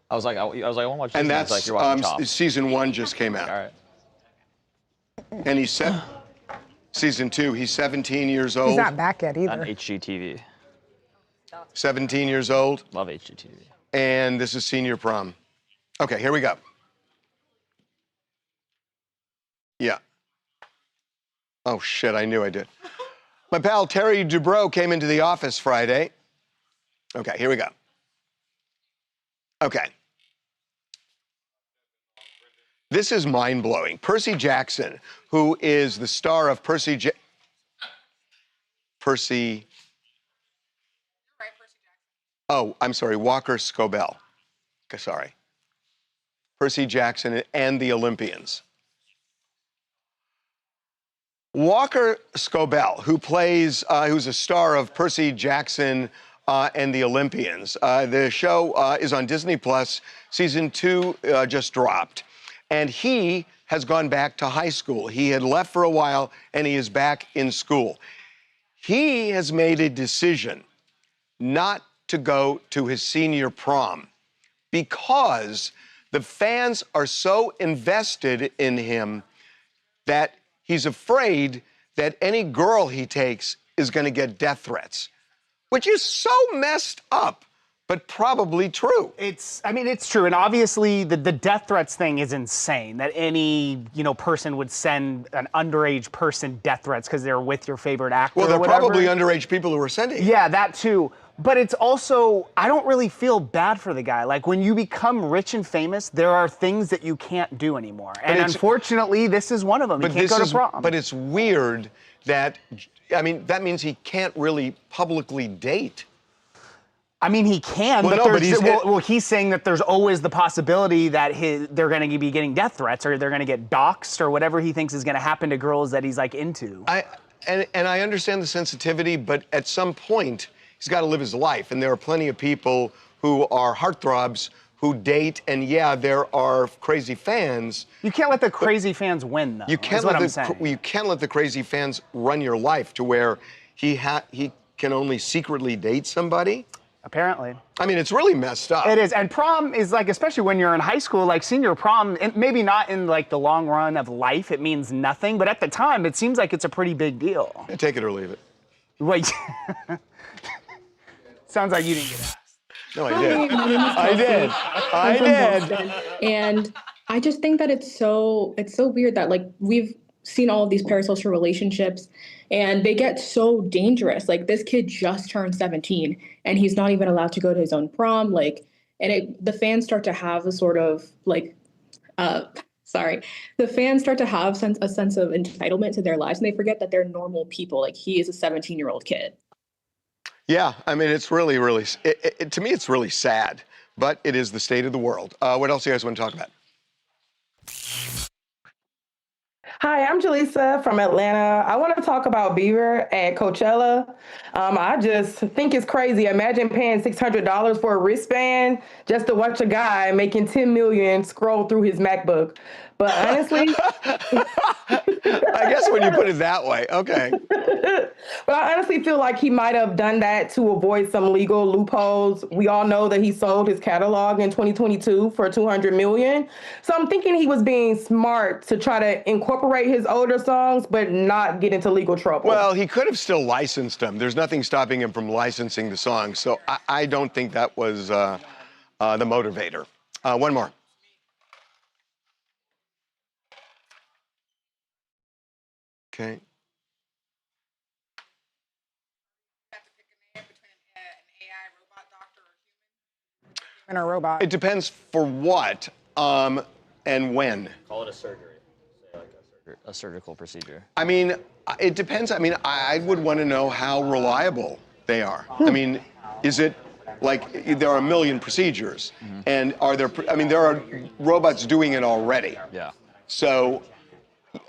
[SPEAKER 1] I was like, I want to watch Disney.
[SPEAKER 2] And
[SPEAKER 1] It's
[SPEAKER 2] that's
[SPEAKER 1] like you're watching Chopped.
[SPEAKER 2] season 1 just came out.
[SPEAKER 1] All right.
[SPEAKER 2] And he's season 2. He's 17 years old.
[SPEAKER 3] He's not back yet either.
[SPEAKER 1] On HGTV.
[SPEAKER 2] 17 years old.
[SPEAKER 1] Love HGTV.
[SPEAKER 2] And this is senior prom. Okay, here we go. Yeah. Oh, shit, I knew I did. My pal Terry Dubrow came into the office Friday. Okay, here we go. Okay. This is mind-blowing. Percy Jackson, who is the star of Percy... Oh, I'm sorry, Walker Scobell. Okay, sorry. Percy Jackson and the Olympians. Walker Scobell, who's a star of Percy Jackson and the Olympians. The show is on Disney Plus. Season 2 just dropped. And he has gone back to high school. He had left for a while, and he is back in school. He has made a decision not to go to his senior prom because the fans are so invested in him that he's afraid that any girl he takes is going to get death threats, which is so messed up. but probably true.
[SPEAKER 12] I mean, it's true. And obviously the death threats thing is insane, that any, person would send an underage person death threats because they're with your favorite actor
[SPEAKER 2] Well, they're
[SPEAKER 12] or whatever.
[SPEAKER 2] probably underage people who are sending it.
[SPEAKER 12] Yeah, that too. But it's also, I don't really feel bad for the guy. Like, when you become rich and famous, there are things that you can't do anymore. And unfortunately, this is one of them. You can't go to prom.
[SPEAKER 2] But it's weird that, that means he can't really publicly date.
[SPEAKER 12] I mean, he can, but he's saying that there's always the possibility that they're going to be getting death threats, or they're going to get doxxed, or whatever he thinks is going to happen to girls that he's like into.
[SPEAKER 2] And I understand the sensitivity, but at some point, he's got to live his life. And there are plenty of people who are heartthrobs who date, and yeah, there are crazy fans.
[SPEAKER 12] You can't let the crazy fans win, though. You can't
[SPEAKER 2] let the crazy fans run your life to where he can only secretly date somebody.
[SPEAKER 12] Apparently.
[SPEAKER 2] I mean, it's really messed up.
[SPEAKER 12] It is. And prom is like, especially when you're in high school, like senior prom, maybe not in like the long run of life, it means nothing. But at the time, it seems like it's a pretty big deal.
[SPEAKER 2] Take it or leave it.
[SPEAKER 12] Wait. Sounds like you didn't get asked.
[SPEAKER 2] No, I did.
[SPEAKER 6] I did. And I just think that it's so weird that like we've seen all of these parasocial relationships and they get so dangerous. Like, this kid just turned 17 and he's not even allowed to go to his own prom. Like, and the fans start to have a sort of like, the fans start to have a sense of entitlement to their lives, and they forget that they're normal people. Like, he is a 17-year-old kid.
[SPEAKER 2] Yeah, I mean, it's really, really, to me, it's really sad, but it is the state of the world. What else do you guys want to talk about?
[SPEAKER 8] Hi, I'm Jaleesa from Atlanta. I want to talk about Bieber at Coachella. I just think it's crazy. Imagine paying $600 for a wristband just to watch a guy making $10 million scroll through his MacBook. But honestly,
[SPEAKER 2] I guess when you put it that way, okay.
[SPEAKER 8] But I honestly feel like he might have done that to avoid some legal loopholes. We all know that he sold his catalog in 2022 for $200 million. So I'm thinking he was being smart to try to incorporate his older songs, but not get into legal trouble.
[SPEAKER 2] Well, he could have still licensed them. There's nothing stopping him from licensing the songs. So I don't think that was the motivator. One more. Okay.
[SPEAKER 3] And a robot.
[SPEAKER 2] It depends for what and when.
[SPEAKER 1] Call it a surgery. Say like a surgical procedure.
[SPEAKER 2] I mean, it depends. I mean, I would want to know how reliable they are. I mean, is it like there are a million procedures, and are there? I mean, there are robots doing it already.
[SPEAKER 1] Yeah.
[SPEAKER 2] So,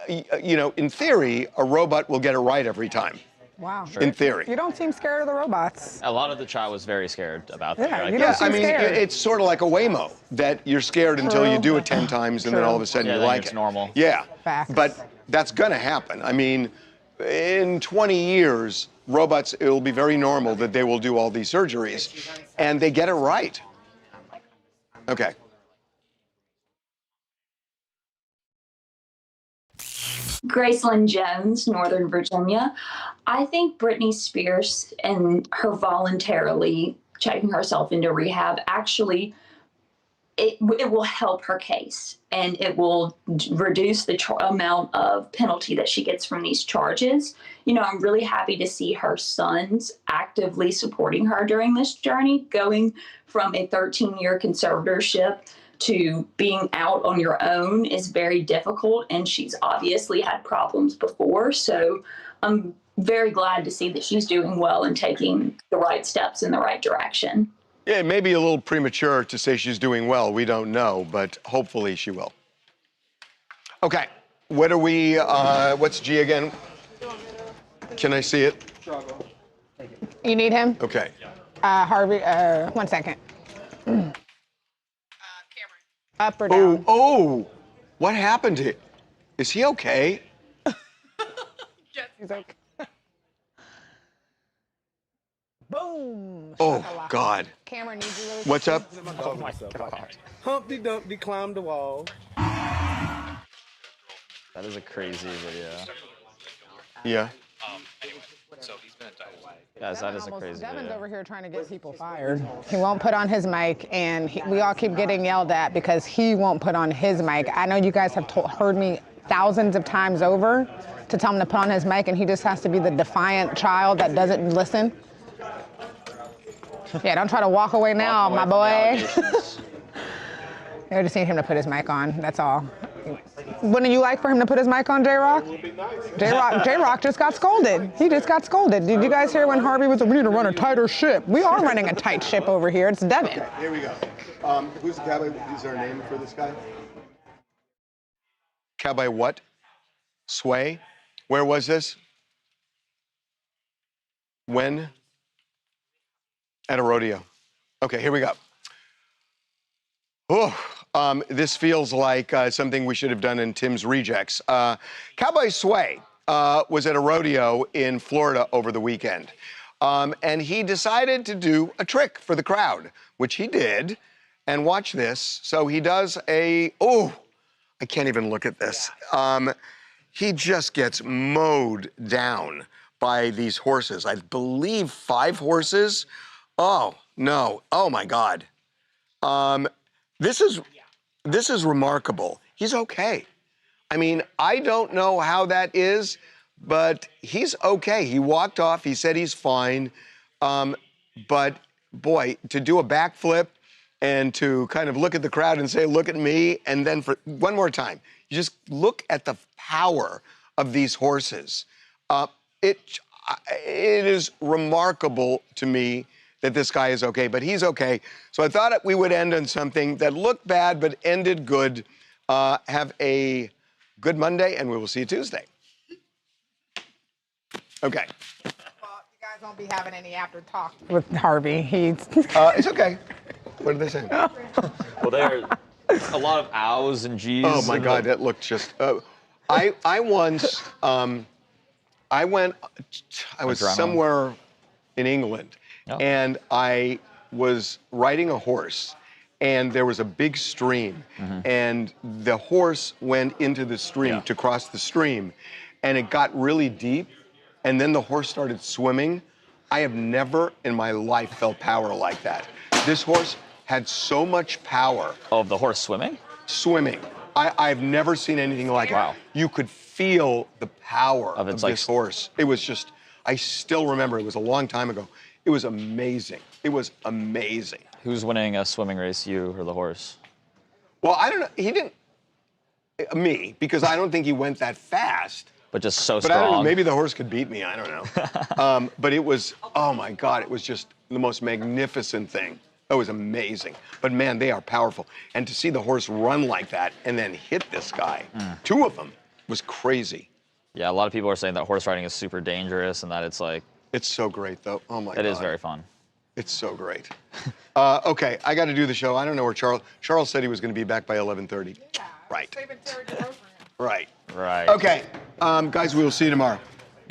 [SPEAKER 2] in theory, a robot will get it right every time.
[SPEAKER 3] Wow.
[SPEAKER 2] In theory.
[SPEAKER 3] You don't seem scared of the robots.
[SPEAKER 1] A lot of the chat was very scared about that.
[SPEAKER 3] Yeah,
[SPEAKER 1] Like,
[SPEAKER 3] you don't seem scared.
[SPEAKER 2] It's sort of like a Waymo, that you're scared until you do it 10 times, and then all of a sudden you like
[SPEAKER 1] it's
[SPEAKER 2] it.
[SPEAKER 1] normal.
[SPEAKER 2] Yeah.
[SPEAKER 3] Facts.
[SPEAKER 2] But that's going to happen. I mean, in 20 years, robots, it'll be very normal that they will do all these surgeries, and they get it right. Okay.
[SPEAKER 9] Gracelyn Jones, Northern Virginia. I think Britney Spears and her voluntarily checking herself into rehab, actually, it will help her case, and it will reduce the amount of penalty that she gets from these charges. I'm really happy to see her sons actively supporting her during this journey, going from a 13-year conservatorship to being out on your own is very difficult, and she's obviously had problems before. So I'm very glad to see that she's doing well and taking the right steps in the right direction.
[SPEAKER 2] Yeah, it may be a little premature to say she's doing well. We don't know, but hopefully she will. Okay, what are we, what's G again? Can I see it?
[SPEAKER 3] You need him?
[SPEAKER 2] Okay.
[SPEAKER 3] Harvey, 1 second. Up or down?
[SPEAKER 2] Oh, what happened to him? Is he okay?
[SPEAKER 3] Yes, he's okay. Boom.
[SPEAKER 2] Oh, God.
[SPEAKER 3] Cameron needs you really.
[SPEAKER 2] What's up?
[SPEAKER 24] Oh, my God. Humpty Dumpty climbed the wall.
[SPEAKER 1] That is a crazy video.
[SPEAKER 2] Yeah.
[SPEAKER 4] Anyway, so he's been indicted.
[SPEAKER 1] Guys, that is a crazy
[SPEAKER 3] Devin's
[SPEAKER 1] video.
[SPEAKER 3] over here trying to get people fired. He won't put on his mic, and we all keep getting yelled at because he won't put on his mic. I know you guys have heard me thousands of times over to tell him to put on his mic, and he just has to be the defiant child that doesn't listen. Yeah, don't try to walk away now, my boy. I just need him to put his mic on, that's all. Wouldn't you like for him to put his mic on, J-Rock? J-Rock just got scolded. He just got scolded. Did you guys hear when Harvey was like, we need to run a tighter ship? We are running a tight ship over here. It's Devin.
[SPEAKER 2] Okay, here we go. Who's the cowboy? Is there a name for this guy? Cowboy what? Sway? Where was this? When? At a rodeo. Okay, here we go. Oh, this feels like something we should have done in Tim's Rejects. Cowboy Sway was at a rodeo in Florida over the weekend. And he decided to do a trick for the crowd, which he did. And watch this. So he does I can't even look at this. He just gets mowed down by these horses. I believe 5 horses. Oh, no. Oh, my God. This is remarkable. He's okay. I mean, I don't know how that is, but he's okay. He walked off. He said he's fine. But, boy, to do a backflip and to kind of look at the crowd and say, look at me, and then for one more time, you just look at the power of these horses. It is remarkable to me that this guy is okay, but he's okay. So I thought we would end on something that looked bad but ended good. Have a good Monday, and we will see you Tuesday. Okay.
[SPEAKER 3] Well, you guys won't be having any after talk with Harvey.
[SPEAKER 2] It's okay. What did they say?
[SPEAKER 1] Well, there are a lot of ows and G's.
[SPEAKER 2] Oh my God, that looked just. I once, I was somewhere in England, and I was riding a horse, and there was a big stream, and the horse went into the stream to cross the stream, and it got really deep, and then the horse started swimming. I have never in my life felt power like that. This horse had so much power.
[SPEAKER 1] Oh, the horse swimming?
[SPEAKER 2] Swimming. I've never seen anything like it. You could feel the power of this horse. It was just, I still remember, it was a long time ago. It was amazing. It was amazing.
[SPEAKER 1] Who's winning a swimming race, you or the horse?
[SPEAKER 2] Well, I don't know. He didn't, me, because I don't think he went that fast.
[SPEAKER 1] But just so
[SPEAKER 2] strong. But I don't know, maybe the horse could beat me, I don't know. But it was, oh my God, it was just the most magnificent thing. It was amazing. But man, they are powerful. And to see the horse run like that and then hit this guy, 2 of them, was crazy.
[SPEAKER 1] Yeah, a lot of people are saying that horse riding is super dangerous and that it's like...
[SPEAKER 2] It's so great, though. Oh, my God.
[SPEAKER 1] It is very fun.
[SPEAKER 2] It's so great. Okay, I got to do the show. I don't know where Charles said he was going to be back by 11:30. Yeah, right. Right.
[SPEAKER 1] Right.
[SPEAKER 2] Okay, guys, we will see you tomorrow.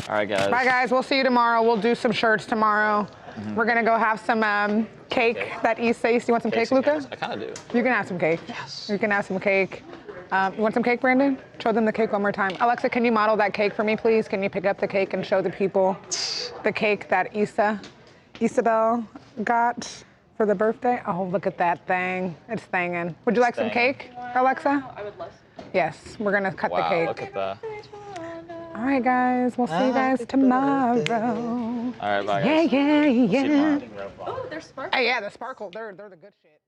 [SPEAKER 1] All right, guys.
[SPEAKER 3] Bye, guys. We'll see you tomorrow. We'll do some shirts tomorrow. We're going to go have some cake that Issa used. You want some cake, Luca?
[SPEAKER 1] I kind of do.
[SPEAKER 3] You can have some cake. Yes. You can have some cake. You want some cake, Brandon? Show them the cake one more time. Alexa, can you model that cake for me, please? Can you pick up the cake and show the people the cake that Isabel got for the birthday? Oh, look at that thing. It's thangin'. Would you like some cake, Alexa? I would love some. Yes, we're going to cut the cake.
[SPEAKER 1] Wow, look at that.
[SPEAKER 3] All right, guys. We'll see you guys tomorrow.
[SPEAKER 1] All right, bye, guys.
[SPEAKER 3] Yeah.
[SPEAKER 1] We'll see you tomorrow.
[SPEAKER 3] Oh, they're sparkle. Hey, yeah, the sparkle. They're the good shit.